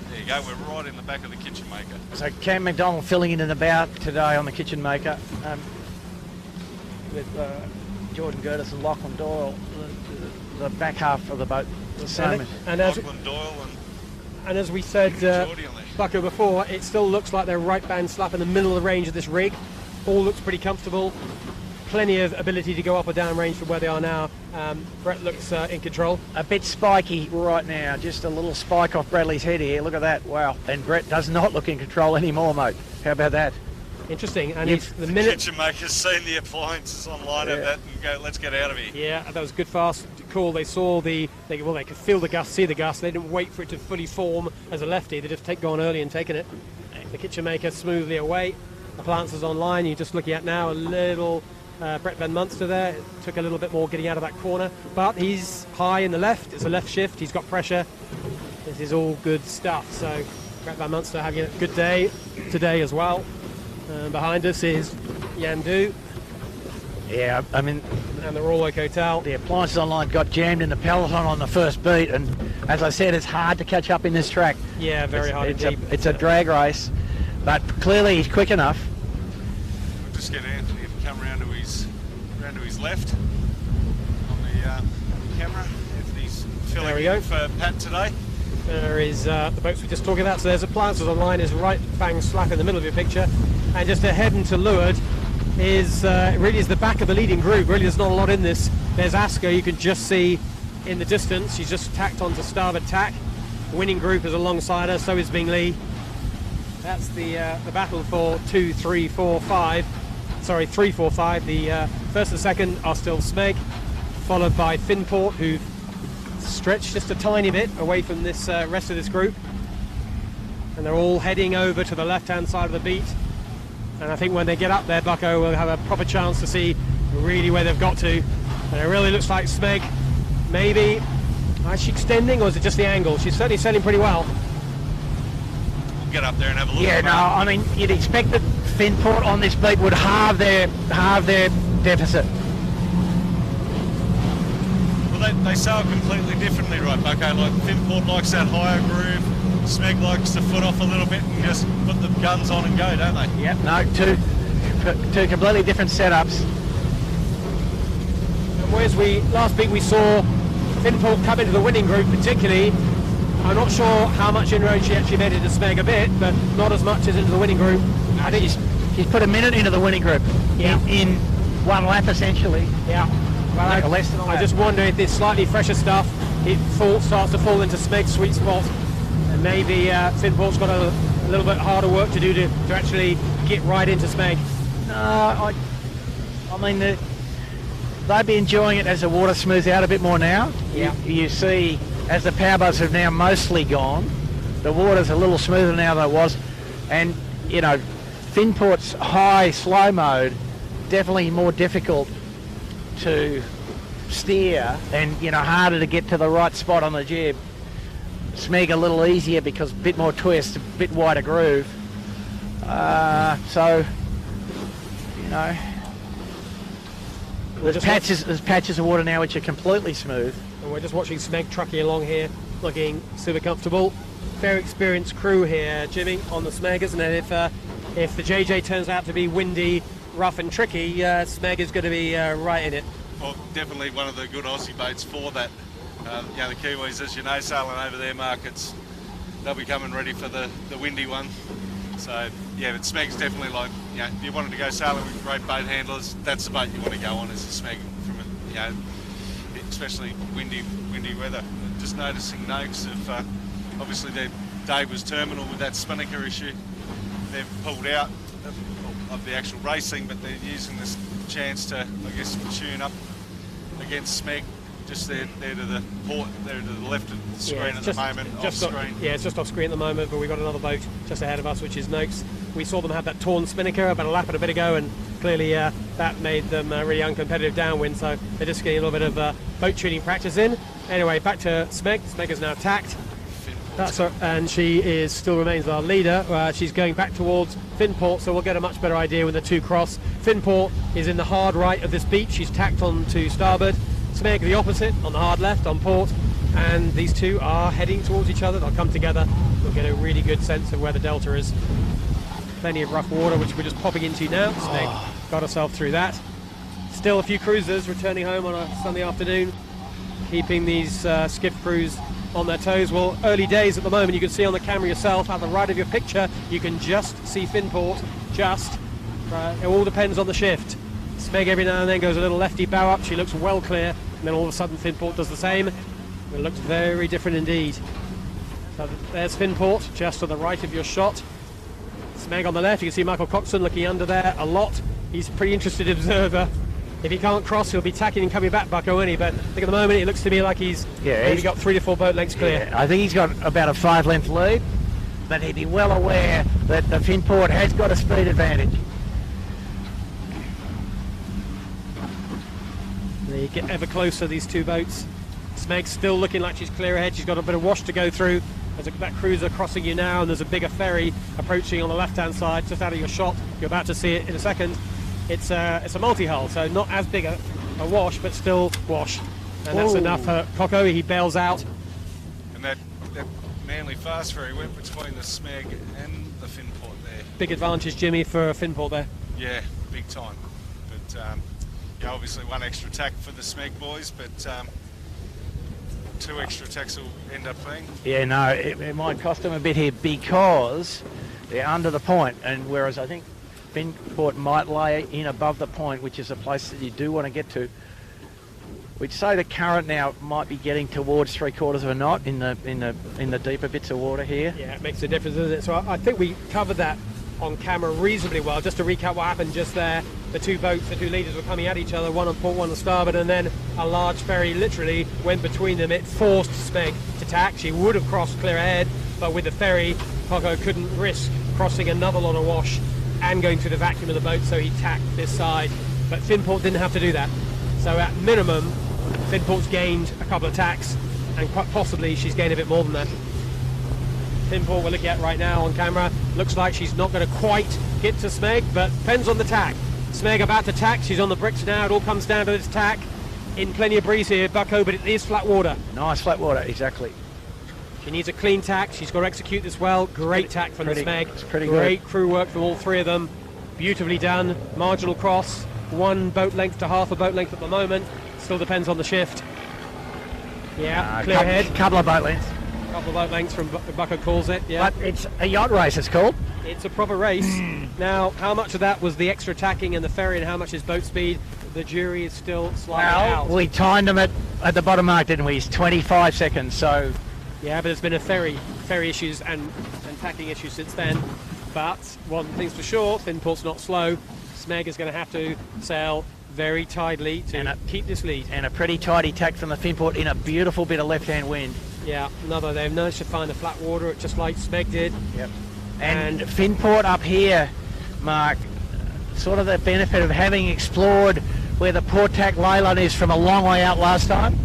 There you go, we're right in the back of the kitchen maker. So Cam McDonald filling in and about today on the kitchen maker with Jordan Gertis and Lachlan Doyle, the back half of the boat. The same. And Lachlan Doyle and as we said, Bucko, before, it still looks like they're right bang slap in the middle of the range of this rig. All looks pretty comfortable. Plenty of ability to go up or down range from where they are now. Brett looks in control. A bit spiky right now, just a little spike off Bradley's head here. Look at that, wow. And Brett does not look in control anymore, mate. How about that? Interesting. And Yep. it's the The minute. kitchen maker's seen the appliances online of that and go, let's get out of here. Yeah, that was good, fast, cool. They saw they could feel the gust, see the gust. They didn't wait for it to fully form as a lefty. They just gone early and taken it. The kitchen maker smoothly away. Appliances online. You're just looking at now a little Brett Van Munster there. It took a little bit more getting out of that corner, but he's high in the left. It's a left shift. He's got pressure. This is all good stuff. So Brett Van Munster having a good day today as well. Behind us is Yandu. Yeah, I mean, And the Royal Oak Hotel. the appliances online got jammed in the peloton on the first beat, and as I said, it's hard to catch up in this track. Yeah, very hard indeed. It's a drag race, but clearly he's quick enough. We'll just get Anthony to come round to his left on the camera. Anthony's There we filling go. in for Pat today. There is the boats we're just talking about. So there's appliances online, is right bang slap in the middle of your picture. And just ahead and to leeward is really is the back of the leading group. Really, there's not a lot in this. There's Asker, you can just see in the distance. She's just tacked onto starboard tack. The winning group is alongside her, so is Bing Lee. That's the battle for 2, 3, 4, 5. Sorry, 3, 4, 5. The first and second are still Smeg, followed by Finport, who've stretched just a tiny bit away from this rest of this group. And they're all heading over to the left-hand side of the beat. And I think when they get up there, Bucko will have a proper chance to see really where they've got to. And it really looks like Smeg, maybe, is she extending or is it just the angle? She's certainly sailing pretty well. We'll get up there and have a look. Yeah, at no, that. I mean, you'd expect that Finport on this beat would halve their deficit. Well, they sail completely differently, right, Bucko? Like Finport likes that higher groove. Smeg likes to foot off a little bit and just put the guns on and go, don't they? Yep, no, two completely different setups. And whereas last week we saw Finport come into the winning group particularly, I'm not sure how much inroad she actually made into Smeg a bit, but not as much as into the winning group. I think he's put a minute into the winning group in one lap essentially. Yeah. Well, Less than a I lap. just wonder if this slightly fresher stuff, it starts to fall into Smeg's sweet spot. And maybe Finport's got a little bit harder work to do to actually get right into Smeg. No, I mean, they'd be enjoying it as the water smooths out a bit more now. Yeah. You see, as the power boats have now mostly gone, the water's a little smoother now than it was. And, you know, Finport's high slow mode, definitely more difficult to steer and, you know, harder to get to the right spot on the jib. Smeg a little easier because a bit more twist, a bit wider groove. So, you know, there's patches of water now which are completely smooth. And we're just watching Smeg trucking along here, looking super comfortable. Very experienced crew here, Jimmy, on the Smeg, isn't it? If the JJ turns out to be windy, rough and tricky, Smeg is going to be right in it. Well, definitely one of the good Aussie boats for that. You know, the Kiwis, as you know, sailing over their markets, they'll be coming ready for the windy one. So, yeah, but Smeg's definitely like, you know, if you wanted to go sailing with great boat handlers, that's the boat you want to go on, is the Smeg, from, you know, especially windy weather. Just noticing Noakes of, obviously their day was terminal with that spinnaker issue. They've pulled out of the actual racing, but they're using this chance to, I guess, tune up against Smeg. Just there to the port, there to the left of the screen at the moment, off screen. Yeah, it's just off screen at the moment, but we've got another boat just ahead of us, which is Noakes. We saw them have that torn spinnaker about a lap and a bit ago, and clearly that made them really uncompetitive downwind, so they're just getting a little bit of boat tuning practice in. Anyway, back to Smeg. Smeg is now tacked. That's her, and she is still remains our leader. She's going back towards Finport, so we'll get a much better idea when the two cross. Finport is in the hard right of this beach. She's tacked on to starboard. Smeg the opposite, on the hard left, on port. And these two are heading towards each other. They'll come together. We'll get a really good sense of where the delta is. Plenty of rough water, which we're just popping into now. Smeg got herself through that. Still a few cruisers returning home on a Sunday afternoon, keeping these skiff crews on their toes. Well, early days at the moment. You can see on the camera yourself at the right of your picture, you can just see Finport. It all depends on the shift. Smeg every now and then goes a little lefty bow up. She looks well clear, and then all of a sudden Finport does the same. It looks very different indeed. So there's Finport just to the right of your shot. Smeg on the left. You can see Michael Coxon looking under there a lot. He's a pretty interested observer. If he can't cross, he'll be tacking and coming back, Bucko, isn't he? But I think at the moment it looks to me like he's maybe got 3 to 4 boat lengths clear. Yeah, I think he's got about a 5-length lead, but he'd be well aware that the Finport has got a speed advantage. They get ever closer, these two boats. Smeg's still looking like she's clear ahead. She's got a bit of wash to go through. There's that cruiser crossing you now, and there's a bigger ferry approaching on the left-hand side, just out of your shot. You're about to see it in a second. It's a multi-hull, so not as big a wash, but still wash. And that's enough for Coco. He bails out. And that Manly fast ferry went between the Smeg and the Finport there. Big advantage, Jimmy, for Finport there. Yeah, big time. But yeah, obviously one extra tack for the Smeg boys, but 2 extra tacks will end up being. Yeah, no, it might cost them a bit here because they're under the point, and whereas I think Finport might lay in above the point, which is a place that you do want to get to. We'd say the current now might be getting towards 3/4 of a knot in the deeper bits of water here. Yeah, it makes a difference, doesn't it? So I think we covered that on camera reasonably well. Just to recap what happened just there, the two boats, the two leaders were coming at each other, one on port, one on starboard, and then a large ferry literally went between them. It forced Smeg to tack. She would have crossed clear ahead, but with the ferry, Coco couldn't risk crossing another lot of wash and going through the vacuum of the boat, so he tacked this side. But Finport didn't have to do that. So at minimum, Finport's gained a couple of tacks, and quite possibly she's gained a bit more than that. Finport we're looking at right now on camera, looks like she's not going to quite get to Smeg, but depends on the tack. Smeg about to tack, she's on the bricks now, it all comes down to this tack. In plenty of breeze here, Bucko, but it is flat water. Nice flat water, exactly. She needs a clean tack. She's got to execute this well. Great tack from the Smeg. It's pretty Great good. crew work from all three of them. Beautifully done. Marginal cross. 1 boat length to half a boat length at the moment. Still depends on the shift. Yeah, clear ahead. Couple of boat lengths. Couple of boat lengths from Bucko calls it. Yeah, But it's a yacht race, it's called. it's a proper race. Now, how much of that was the extra tacking and the ferry, and how much is boat speed? The jury is still slightly out. We timed them at the bottom mark, didn't we? It's 25 seconds, so... Yeah, but there's been a ferry issues and tacking issues since then. But one thing's for sure, Finport's not slow. Smeg is going to have to sail very tidily to keep this lead. And a pretty tidy tack from the Finport in a beautiful bit of left-hand wind. Yeah, they've managed to find the flat water, just like Smeg did. Yep. And Finport up here, Mark, sort of the benefit of having explored where the port tack Leyland is from a long way out last time.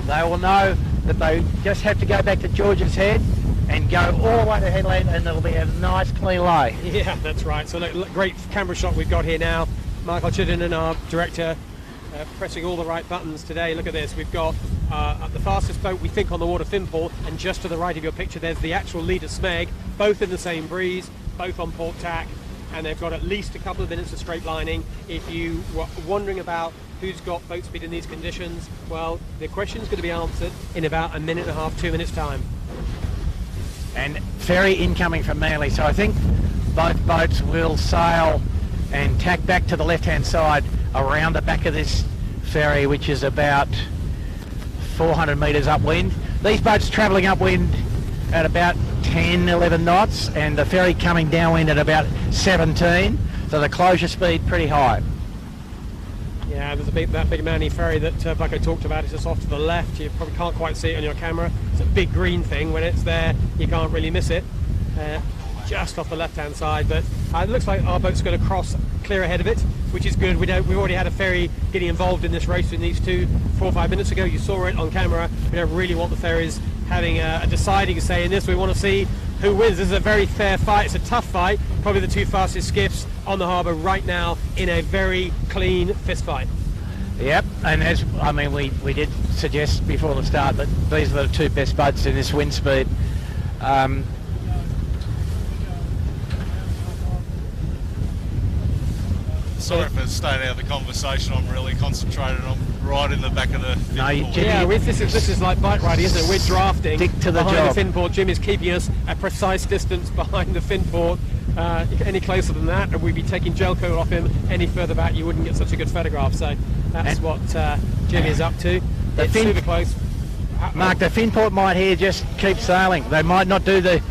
They will know that they just have to go back to George's Head and go all the way to headland, and there'll be a nice clean lay. Yeah, that's right. So look, great camera shot we've got here now. Michael Chittenden, our director, pressing all the right buttons today. Look at this. We've got the fastest boat we think on the water, Finport, and just to the right of your picture there's the actual leader, Smeg, both in the same breeze, both on port tack, and they've got at least a couple of minutes of straight lining. If you were wondering about who's got boat speed in these conditions, well, the question's going to be answered in about 1.5 minutes, 2 minutes time. And ferry incoming from Manly, so I think both boats will sail and tack back to the left-hand side around the back of this ferry, which is about 400 metres upwind. These boats travelling upwind at about 10, 11 knots, and the ferry coming downwind at about 17, so the closure speed pretty high. Yeah, there's that big Manly ferry that Bucko talked about. It's just off to the left. You probably can't quite see it on your camera. It's a big green thing. When it's there, you can't really miss it. just off the left-hand side, but it looks like our boat's going to cross clear ahead of it, which is good. We've already had a ferry getting involved in this race in these 4 or 5 minutes ago. You saw it on camera. We don't really want the ferries having a deciding say in this. We want to see who wins. This is a very fair fight. It's a tough fight. Probably the 2 fastest skiffs on the harbour right now in a very clean fist fight. Yep, and as I mean, we did suggest before the start that these are the 2 best boats in this wind speed. Sorry for staying out of the conversation. I'm really concentrated. I'm right in the back of the No, you fin port. Jimmy, Yeah, this is like bike riding, isn't it? We're drafting Stick to the behind job. the fin port. Jim is keeping us a precise distance behind the fin port. Any closer than that, and we'd be taking gel coat off him. Any further back, you wouldn't get such a good photograph. So that's what Jim is up to. The It's fin- super close. Mark, the fin port might here just keep sailing. They might not do the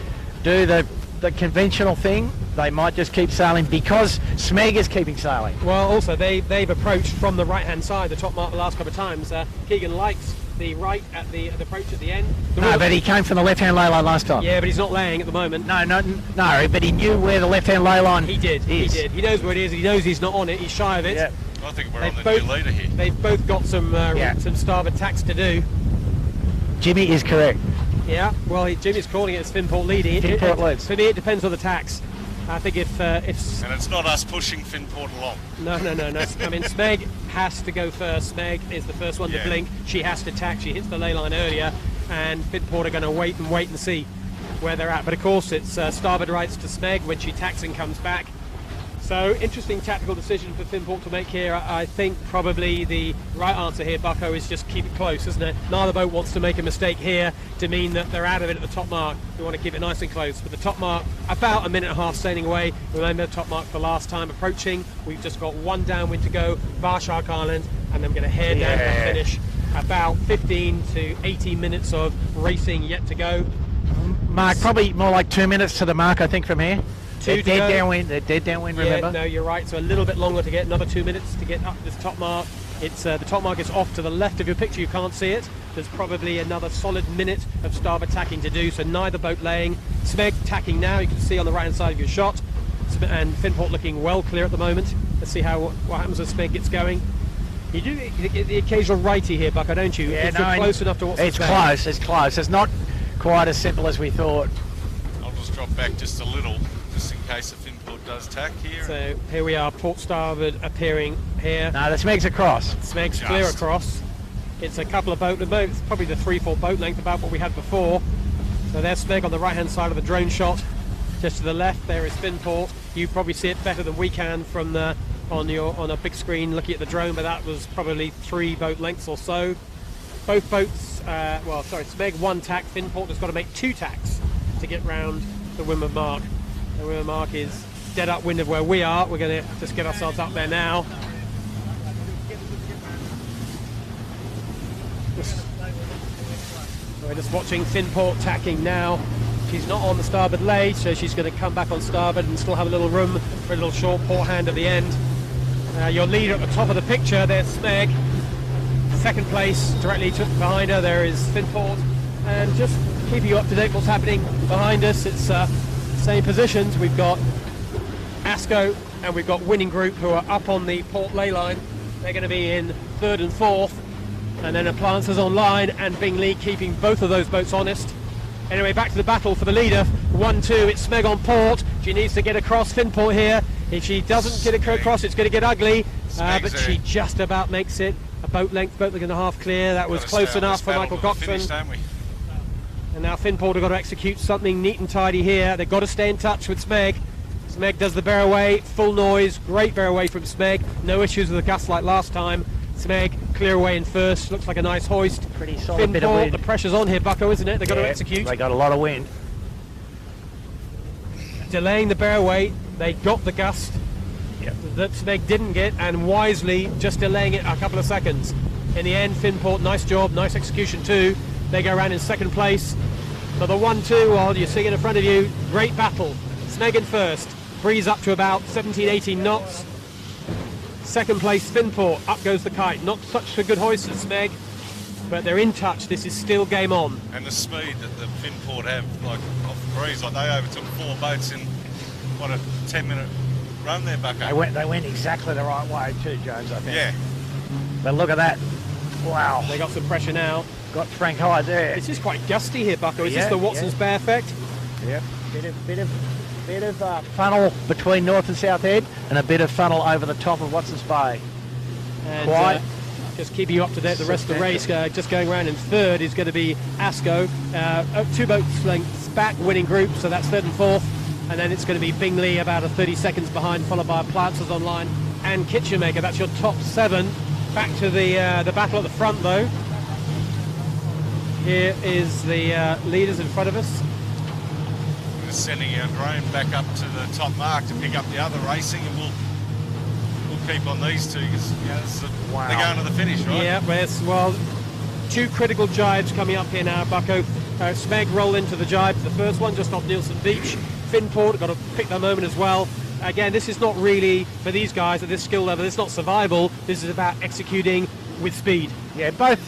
conventional thing. They might just keep sailing because Smeg is keeping sailing. Well, also they've approached from the right-hand side, the top mark the last couple of times. Keegan likes the right at the approach at the end. No, but he came from the left-hand ley line last time. Yeah, but he's not laying at the moment. No, but he knew where the left-hand ley line He did. He is. did. He knows where it is. He knows he's not on it. He's shy of it. Yeah. I think we're They've on the new leader here. They've both got some starboard tacks to do. Jimmy is correct. Yeah. Well, Jimmy's calling it as fin port leading. Fin port leads. For me, it depends on the tacks. I think if And it's not us pushing fin port along. no. I mean, Smeg has to go first. Smeg is the first one to blink. She has to tack. She hits the ley line earlier, and fin port are going to wait and see where they're at. But of course, it's starboard rights to Smeg when she tacks and comes back. So interesting tactical decision for Finport to make here. I think probably the right answer here, Bucko, is just keep it close, isn't it? Neither boat wants to make a mistake here to mean that they're out of it at the top mark. We want to keep it nice and close. With the top mark about a minute and a half sailing away. Remember the top mark for last time approaching. We've just got one downwind to go, Bar Shark Island, and then we're going to head down and finish. About 15 to 18 minutes of racing yet to go. Mark, probably more like 2 minutes to the mark, I think, from here. They're dead downwind. They're dead downwind. Remember? Yeah, no, you're right. So a little bit longer to get. Another 2 minutes to get up this top mark. It's the top mark is off to the left of your picture. You can't see it. There's probably another solid minute of starboard tacking to do. So neither boat laying. Smeg tacking now. You can see on the right hand side of your shot. And Finport looking well clear at the moment. Let's see what happens as Smeg gets going. You do get the occasional righty here, Bucko, don't you? Yeah, if you're close enough to what's it's close. It's close. It's not quite as simple as we thought. I'll just drop back just a little, just in case the Finport does tack here. So here we are, port starboard appearing here. No, the Smeg's across. Smeg's clear across. It's a couple of boats, probably the 3-4 boat length, about what we had before. So there's Smeg on the right hand side of the drone shot. Just to the left there is Finport. You probably see it better than we can from the on a big screen looking at the drone, but that was probably 3 boat lengths or so. Both boats, Smeg 1 tack. Finport has got to make 2 tacks to get round the Windward Mark. The Windward Mark is dead upwind of where we are. We're going to just get ourselves up there now. We're just watching Finport tacking now. She's not on the starboard lay, so she's going to come back on starboard and still have a little room for a little short port hand at the end. Your leader at the top of the picture, there's Smeg. Second place, directly behind her, there is Finport. And just keeping you up to date what's happening behind us, it's same positions. We've got ASCO and we've got Winning Group who are up on the port lay line. They're going to be in 3rd and 4th. And then Appliances Online and Bingley keeping both of those boats honest. Anyway, back to the battle for the leader. 1-2, it's Smeg on port. She needs to get across Finport here. If she doesn't get across, it's going to get ugly. But she just about makes it. A boat length and a half clear. That was close enough for Michael Coxon. And now Finport have got to execute something neat and tidy here. They've got to stay in touch with Smeg. Smeg does the bear away, full noise, great bear away from Smeg. No issues with the gust like last time. Smeg clear away in first. Looks like a nice hoist. Pretty solid bit of wind. The pressure's on here, Bucko, isn't it? They've got to execute. They got a lot of wind. Delaying the bear away. They got the gust that Smeg didn't get, and wisely just delaying it a couple of seconds. In the end, Finport, nice job, nice execution too. They go around in 2nd place. So the 1-2, while you're seeing it in front of you, great battle. Smeg in first, breeze up to about 17, 18 knots. 2nd place, Finport, up goes the kite. Not such a good hoist as Smeg, but they're in touch. This is still game on. And the speed that the Finport have, like off the breeze, like they overtook 4 boats in what, a 10-minute run there, Bucko? They went exactly the right way too, James, I think. Yeah. But look at that. Wow. They got some pressure now. Got Frank Hyde there. It's just quite gusty here, Bucko. Is Yeah, this the Watson's Bay effect? Yep. Bit of funnel between North and South Head, and a bit of funnel over the top of Watson's Bay. And Quite. just keeping you up to date, the rest of the race, just going around in third is going to be Asco. 2 boats lengths back, winning group, so that's third and fourth. And then it's going to be Bingley about 30 seconds behind, followed by Platzers Online and Kitchenmaker. That's your top 7. Back to the battle at the front, though. Here is the leaders in front of us. We're just sending our drone back up to the top mark to pick up the other racing, and we'll keep on these two because Wow. they're going to the finish, right? Yeah, well, 2 critical jives coming up here now, Bucko. Smeg roll into the jibe, the first one just off Nielsen Beach. Finport got to pick their moment as well. Again, this is not really, for these guys at this skill level, it's not survival. This is about executing with speed. Yeah, both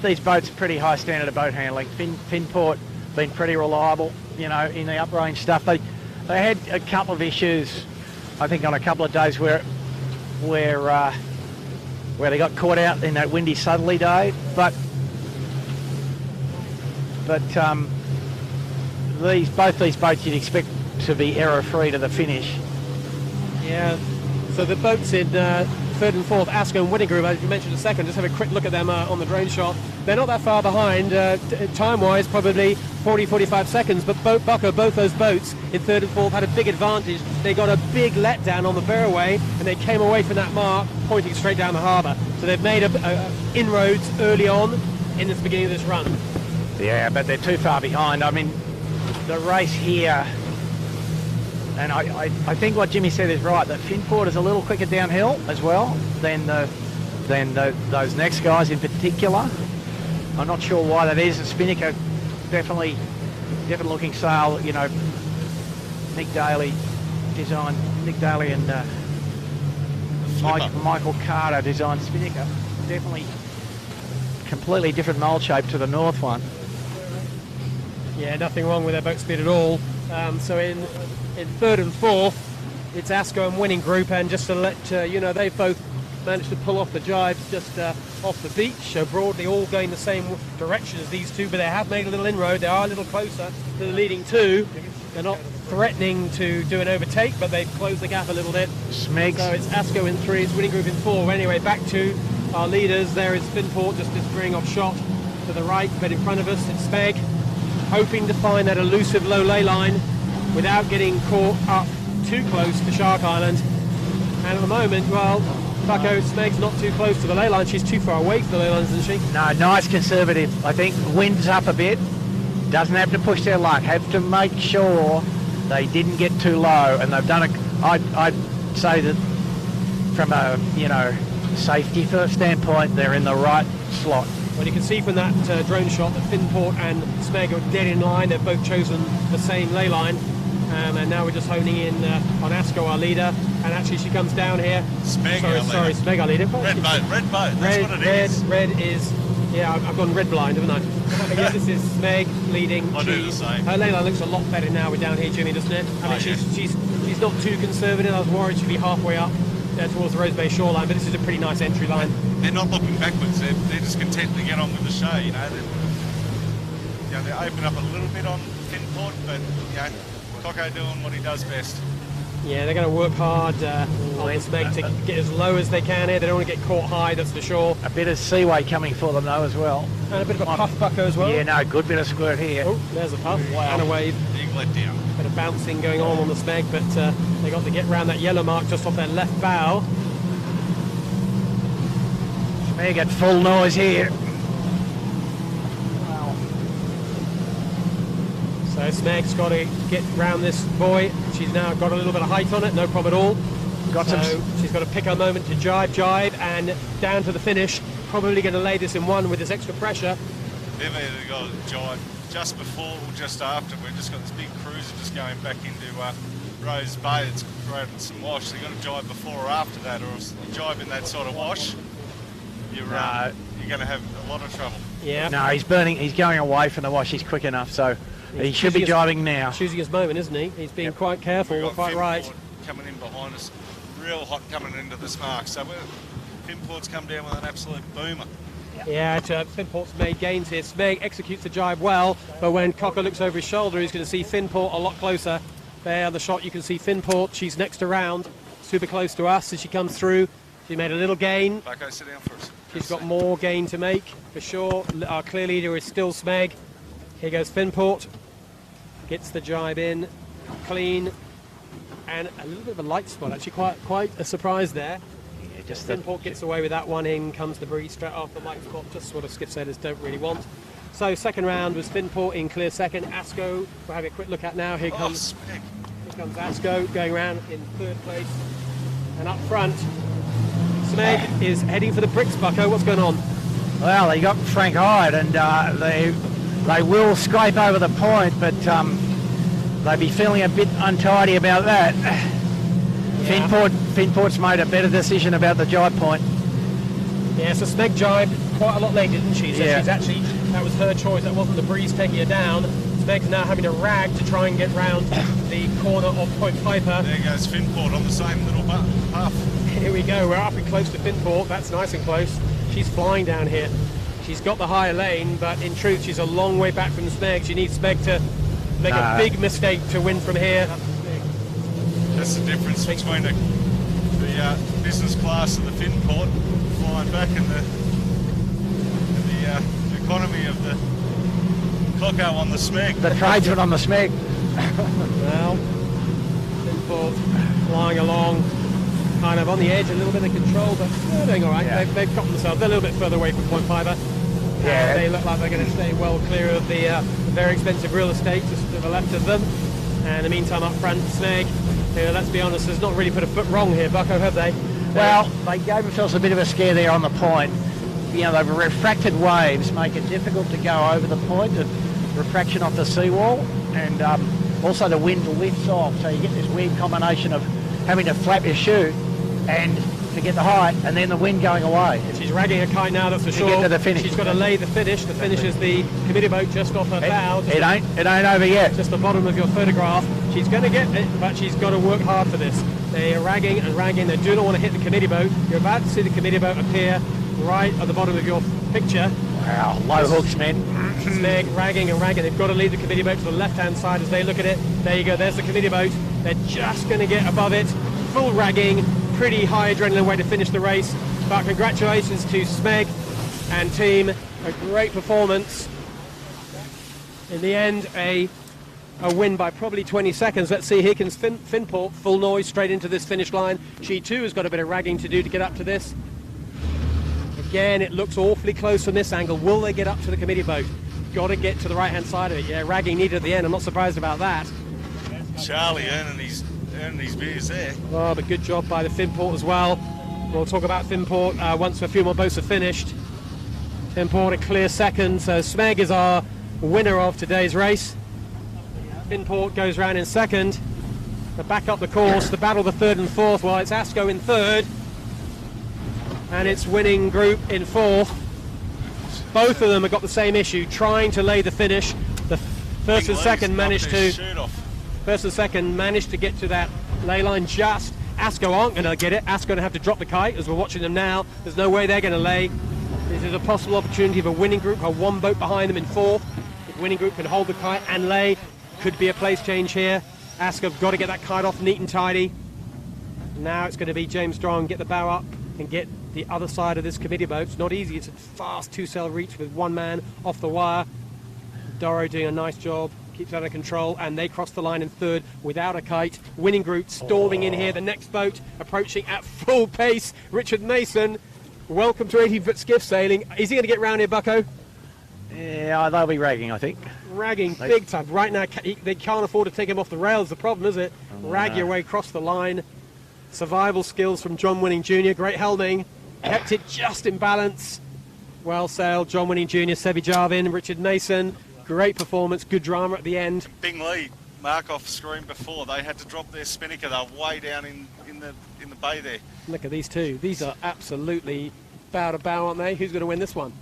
these boats are pretty high standard of boat handling. Finport been pretty reliable, you know, in the uprange stuff. They had a couple of issues, I think, on a couple of days where they got caught out in that windy southerly day, but both these boats you'd expect to be error-free to the finish. Yeah, so the boats in third and fourth, Asco and Winning Group, as you mentioned a second, just have a quick look at them on the drone shot. They're not that far behind, time-wise, probably 40-45 seconds, but Bucko, both those boats in third and fourth had a big advantage. They got a big letdown on the Bearway, and they came away from that mark, pointing straight down the harbour. So they've made inroads early on in this beginning of this run. Yeah, but they're too far behind. I mean, the race here, and I think what Jimmy said is right, that Finport is a little quicker downhill as well than those next guys in particular. I'm not sure why that is. Spinnaker, definitely looking sail, you know, Nick Daly and Michael Carter designed Spinnaker. Definitely completely different mould shape to the North one. Yeah, nothing wrong with their boat speed at all. So in third and fourth, it's Asco and Winning Group, and just to let you know, they've both managed to pull off the jibes just off the beach, so broadly all going the same direction as these two, but they have made a little inroad. They are a little closer to the leading two. They're not threatening to do an overtake, but they've closed the gap a little bit. Smegs. So it's Asco in 3, it's Winning Group in 4. Anyway, back to our leaders. There is Finport just disappearing off shot to the right, but in front of us it's Smeg, hoping to find that elusive low ley line without getting caught up too close to Shark Island. And at the moment, well, Bucko, Smeg's not too close to the ley line. She's too far away from the ley line, isn't she? No, nice conservative. I think wind's up a bit. Doesn't have to push their luck. Have to make sure they didn't get too low, and they've done it. I'd say that from a, you know, safety first standpoint, they're in the right slot. Well, you can see from that drone shot that Finport and Smeg are dead in line. They've both chosen the same ley line. And now we're just honing in on Asco, our leader. And actually she comes down here. Smeg, Smeg, our leader. Red boat, that's what it is. Red is, yeah, I've gone red blind, haven't I? Yeah, this is Smeg leading. I do the same. Her ley line looks a lot better now we're down here, Jimmy, doesn't it? I mean, she's not too conservative. I was worried she'd be halfway up towards the Rose Bay shoreline, but this is a pretty nice entry line. They're not looking backwards. They're just content to get on with the show, you know. They open up a little bit on Finport, but, you know, Coco doing what he does best. Yeah, they're going to work hard on Smeg to get as low as they can here. They don't want to get caught high, that's for sure. A bit of seaway coming for them though as well. And a bit of a puff, Bucko, as well. Yeah, no, good bit of squirt here. Oh, there's a puff. Wow. And a wave. Big letdown. Bit of bouncing going on the Smeg, but they got to get round that yellow mark just off their left bow. Smeg at full noise here. So Smeg's got to get round this buoy. She's now got a little bit of height on it, no problem at all. She's got to pick her moment to jibe, and down to the finish. Probably going to lay this in one with this extra pressure. They've either got a jibe just before or just after. We've just got this big cruiser just going back into Rose Bay. It's created some wash. So you've got to jibe before or after that, or if you jibe in that sort of wash, you're going to have a lot of trouble. Yeah. No, he's burning. He's going away from the wash. He's quick enough. So He should be jibing now. Choosing his moment, isn't he? He's being quite careful, We've got quite right. Finport coming in behind us, real hot coming into this mark. So Finport's come down with an absolute boomer. Yeah, Finport's made gains here. Smeg executes the jibe well, but when Cocker looks over his shoulder, he's going to see Finport a lot closer. There on the shot, you can see Finport. She's next around, super close to us as she comes through. She made a little gain. Bucko, sit down for us. She's got more gain to make, for sure. Our clear leader is still Smeg. Here goes Finport. Gets the jibe in, clean, and a little bit of a light spot. Actually, quite a surprise there. Yeah, just Finport gets away with that one. In comes the breeze straight off the light spot, just what a skiff sailors don't really want. So second round was Finport in clear second. Asco, we're having a quick look at now. Here comes Asco going around in third place. And up front, Smeg is heading for the bricks, Bucko. What's going on? Well, they got Frank Hyde, and they will scrape over the point, but they'll be feeling a bit untidy about that. Yeah. Finport's made a better decision about the jibe point. Yeah, so Smeg jibed quite a lot later, didn't she? So yeah. She's actually, that was her choice. That wasn't the breeze taking her down. Smeg's now having to rag to try and get round the corner of Point Piper. There goes Finport on the same little path. Here we go. We're up and close to Finport. That's nice and close. She's flying down here. She's got the higher lane, but in truth, she's a long way back from Smeg. She needs Smeg to make a big mistake to win from here. That's the difference between the business class of the Finport flying back and the economy of the Coco on the Smeg. The tradesman on the Smeg. Well, Finport flying along, kind of on the edge, a little bit of control, but they're doing all right. Yeah. They've got themselves a little bit further away from Point Piper. Yeah. They look like they're going to stay well clear of the very expensive real estate just to the left of them. And in the meantime, up front, Smeg, who, let's be honest, has not really put a foot wrong here, Bucko, have they? Well, they gave themselves a bit of a scare there on the point. You know, the refracted waves make it difficult to go over the point, the refraction off the seawall, and also the wind lifts off, so you get this weird combination of having to flap your chute and to get the height, and then the wind going away. She's ragging a kite now, that's for sure. Get to the finish. She's got to lay the finish. The finish is the committee boat just off her bow. It ain't over yet. Just the bottom of your photograph. She's going to get it, but she's got to work hard for this. They are ragging and ragging. They do not want to hit the committee boat. You're about to see the committee boat appear right at the bottom of your picture. Wow, low hooks, man. Smeg ragging and ragging. They've got to lead the committee boat to the left-hand side as they look at it. There you go. There's the committee boat. They're just going to get above it. Full ragging. Pretty high adrenaline way to finish the race. But congratulations to Smeg and team. A great performance. In the end, a win by probably 20 seconds. Let's see, here comes Finport, full noise straight into this finish line. She too has got a bit of ragging to do to get up to this. Again, it looks awfully close from this angle. Will they get up to the committee boat? Got to get to the right-hand side of it. Yeah, ragging needed at the end. I'm not surprised about that. Charlie earning these beers there. Oh, but good job by the Finport as well. We'll talk about Finport once a few more boats are finished. Finport a clear second, so Smeg is our winner of today's race. Finport goes round in second. To back up the course, the battle the third and fourth. Well, it's Asco in third, and it's winning group in fourth. Both of them have got the same issue, trying to lay the finish. The first and second managed to get to that lay line just. Asco aren't going to get it. Asco going to have to drop the kite as we're watching them now. There's no way they're going to lay. This is a possible opportunity of a winning group, a one boat behind them in fourth. If winning group can hold the kite and lay, could be a place change here. Asco have got to get that kite off neat and tidy. Now it's going to be James Strong, get the bow up and get the other side of this committee boat. It's not easy. It's a fast two-sail reach with one man off the wire. Doro doing a nice job, keeps that under control, and they cross the line in third without a kite. Winning group storming in here. The next boat approaching at full pace. Richard Mason, welcome to 80-foot skiff sailing. Is he going to get round here, Bucko? Yeah, they'll be ragging, I think. Ragging big time. Right now, they can't afford to take him off the rails. The problem, is it? Rag your way across the line. Survival skills from John Winning Jr. Great helming. Kept it just in balance. Well sailed, John Winning Jr., Sebi Jarvin, Richard Mason. Great performance, good drama at the end. Bing Lee, mark off screen before. They had to drop their spinnaker. They're way down in the bay there. Look at these two. These are absolutely bow to bow, aren't they? Who's going to win this one?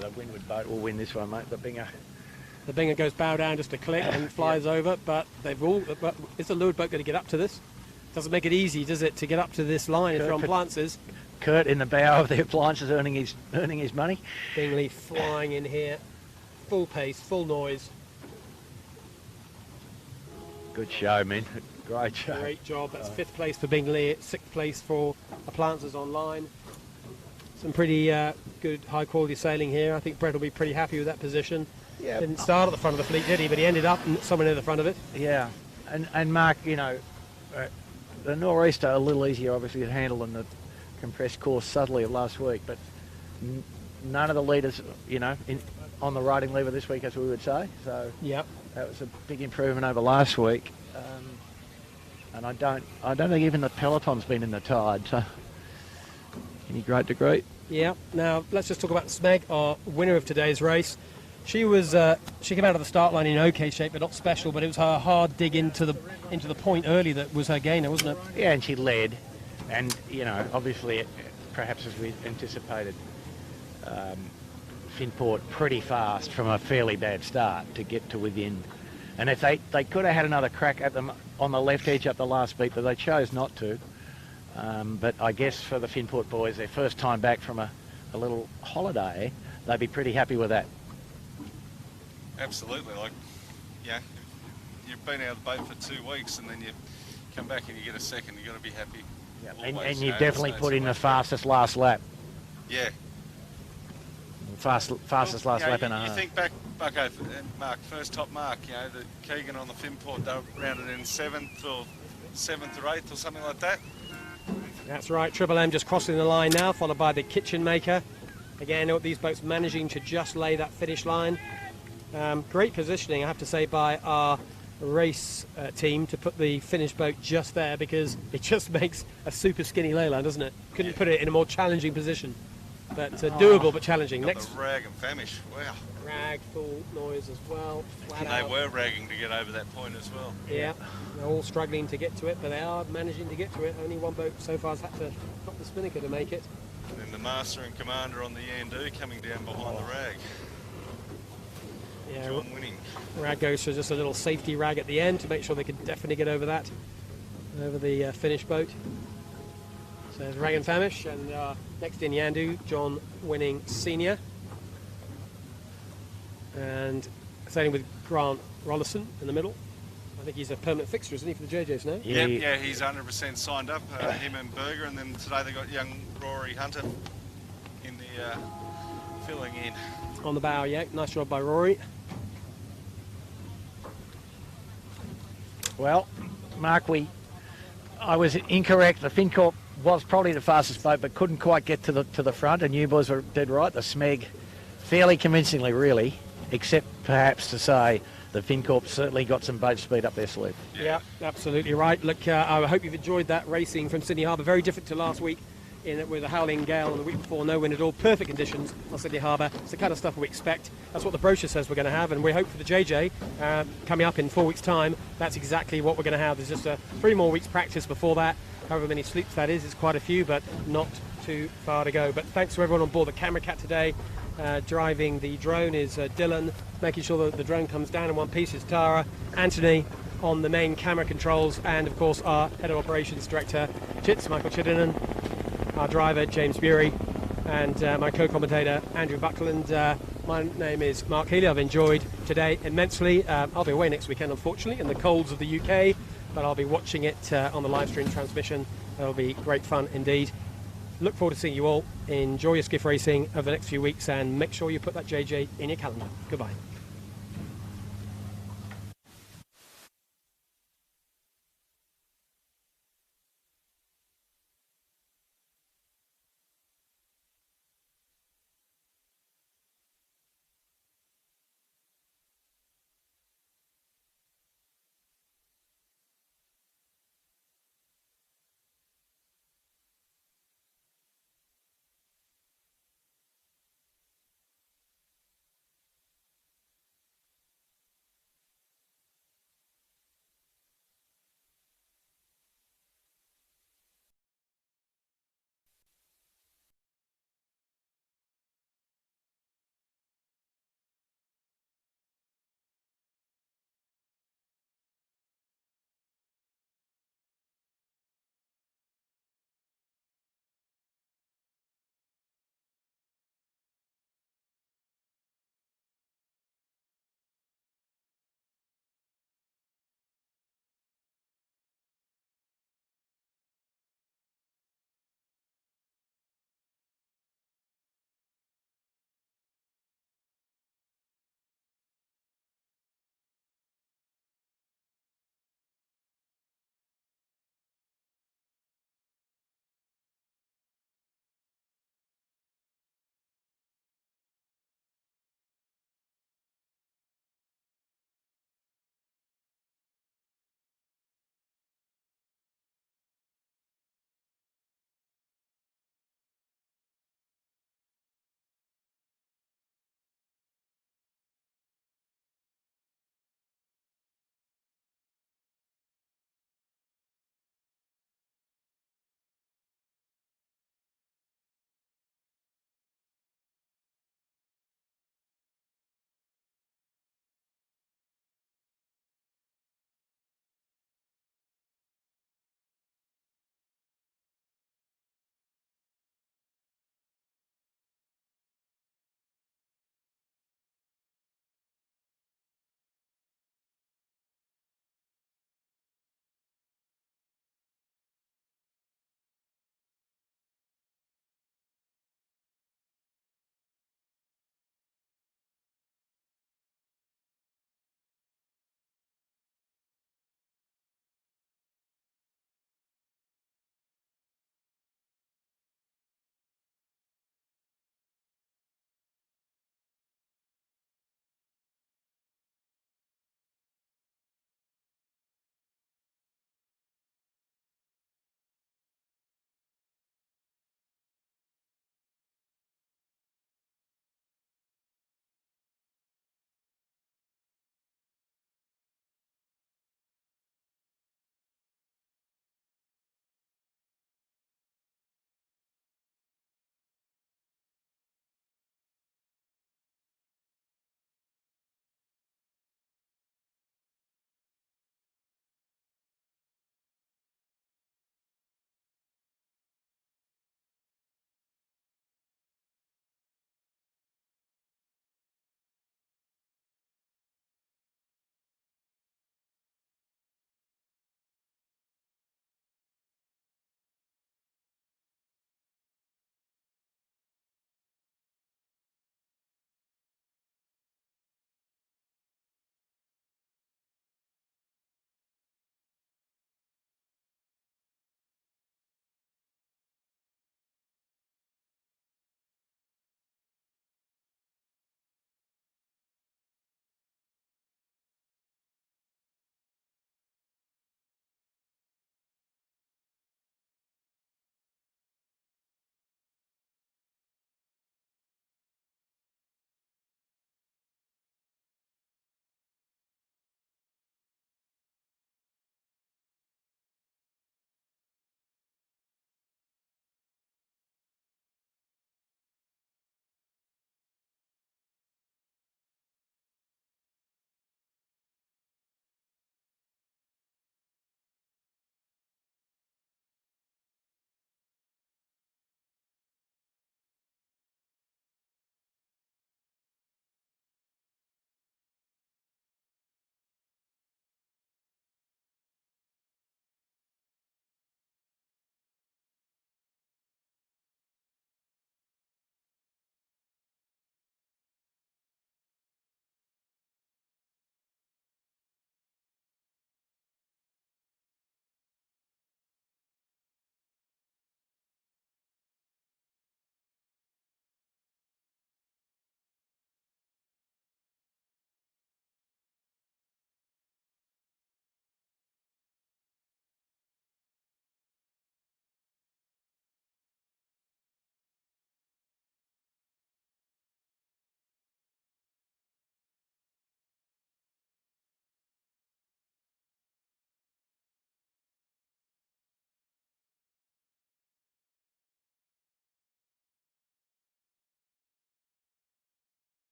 The Windward boat will win this one, mate. The Binger. The Binger goes bow down just a click and flies over, but but is the leeward boat going to get up to this? Doesn't make it easy, does it, to get up to this line if you're on appliances? Kurt in the bow of the appliances earning his money. Bingley flying in here, full pace, full noise. Good show, man. Great show. Great job. That's 5th place for Bingley, 6th place for appliances online. Some pretty good high quality sailing here. I think Brett will be pretty happy with that position. Yeah. Didn't start at the front of the fleet, did he? But he ended up somewhere near the front of it. Yeah, and Mark, the nor'easter a little easier obviously to handle than the compressed course subtly of last week, but none of the leaders, on the riding lever this week, as we would say. So yep, that was a big improvement over last week. And I don't think even the peloton's been in the tide. So any great degree. Yeah. Now let's just talk about Smeg, our winner of today's race. She came out of the start line in okay shape, but not special. But it was her hard dig into the point early that was her gainer, wasn't it? Yeah, and she led, and obviously, perhaps as we anticipated, Finport pretty fast from a fairly bad start to get to within. And if they could have had another crack at them on the left edge up the last beat, but they chose not to. But I guess for the Finport boys, their first time back from a little holiday, they'd be pretty happy with that. Absolutely. You've been out of the boat for 2 weeks and then you come back and you get a second, you've got to be happy. Yeah. Always, And you definitely put in the fastest last lap. Yeah. Fastest last lap in a half. You think back, Bucko, Mark, first top mark, the Keegan on the Finport, they rounded in 7th or 8th or something like that. That's right. Triple M just crossing the line now, followed by the Kitchen Maker. Again, these boats managing to just lay that finish line. Great positioning, I have to say, by our race team to put the finished boat just there, because it just makes a super skinny ley line, doesn't it? Couldn't put it in a more challenging position, but doable but challenging. Next, the rag and famish. Wow. Rag, full noise as well. And they were ragging to get over that point as well. Yeah, they're all struggling to get to it, but they are managing to get to it. Only one boat so far has had to drop the spinnaker to make it. And then the Master and Commander on the Yandu coming down behind the rag. Yeah, John winning. Rag goes for just a little safety rag at the end to make sure they can definitely get over that, over the finished boat. So there's Rag and Famish, and next in Yandu, John winning Senior. And sailing with Grant Rollison in the middle. I think he's a permanent fixture, isn't he, for the JJs now? Yeah, he's 100% signed up, him and Berger, and then today they got young Rory Hunter in the filling in. On the bow, yeah, nice job by Rory. Well, Mark, I was incorrect. The Fincorp was probably the fastest boat, but couldn't quite get to the front, and you boys were dead right. The Smeg, fairly convincingly, really, except perhaps to say the Fincorp certainly got some boat speed up their sleeve. Yeah, absolutely right. Look, I hope you've enjoyed that racing from Sydney Harbour. Very different to last week, with a howling gale and the week before no wind at all. Perfect conditions on Sydney Harbour. It's the kind of stuff we expect. That's what the brochure says we're going to have, and we hope for the JJ coming up in 4 weeks' time. That's exactly what we're going to have. There's just 3 more weeks' practice before that. However many sleeps that is, it's quite a few, but not too far to go. But thanks to everyone on board the Camera Cat today. Driving the drone is Dylan. Making sure that the drone comes down in one piece is Tara. Anthony on the main camera controls, and of course our Head of Operations Director, Michael Chittenden. Our driver, James Bury, and my co-commentator, Andrew Buckland. My name is Mark Healy. I've enjoyed today immensely. I'll be away next weekend, unfortunately, in the colds of the UK, but I'll be watching it on the live stream transmission. It'll be great fun indeed. Look forward to seeing you all. Enjoy your skiff racing over the next few weeks, and make sure you put that JJ in your calendar. Goodbye.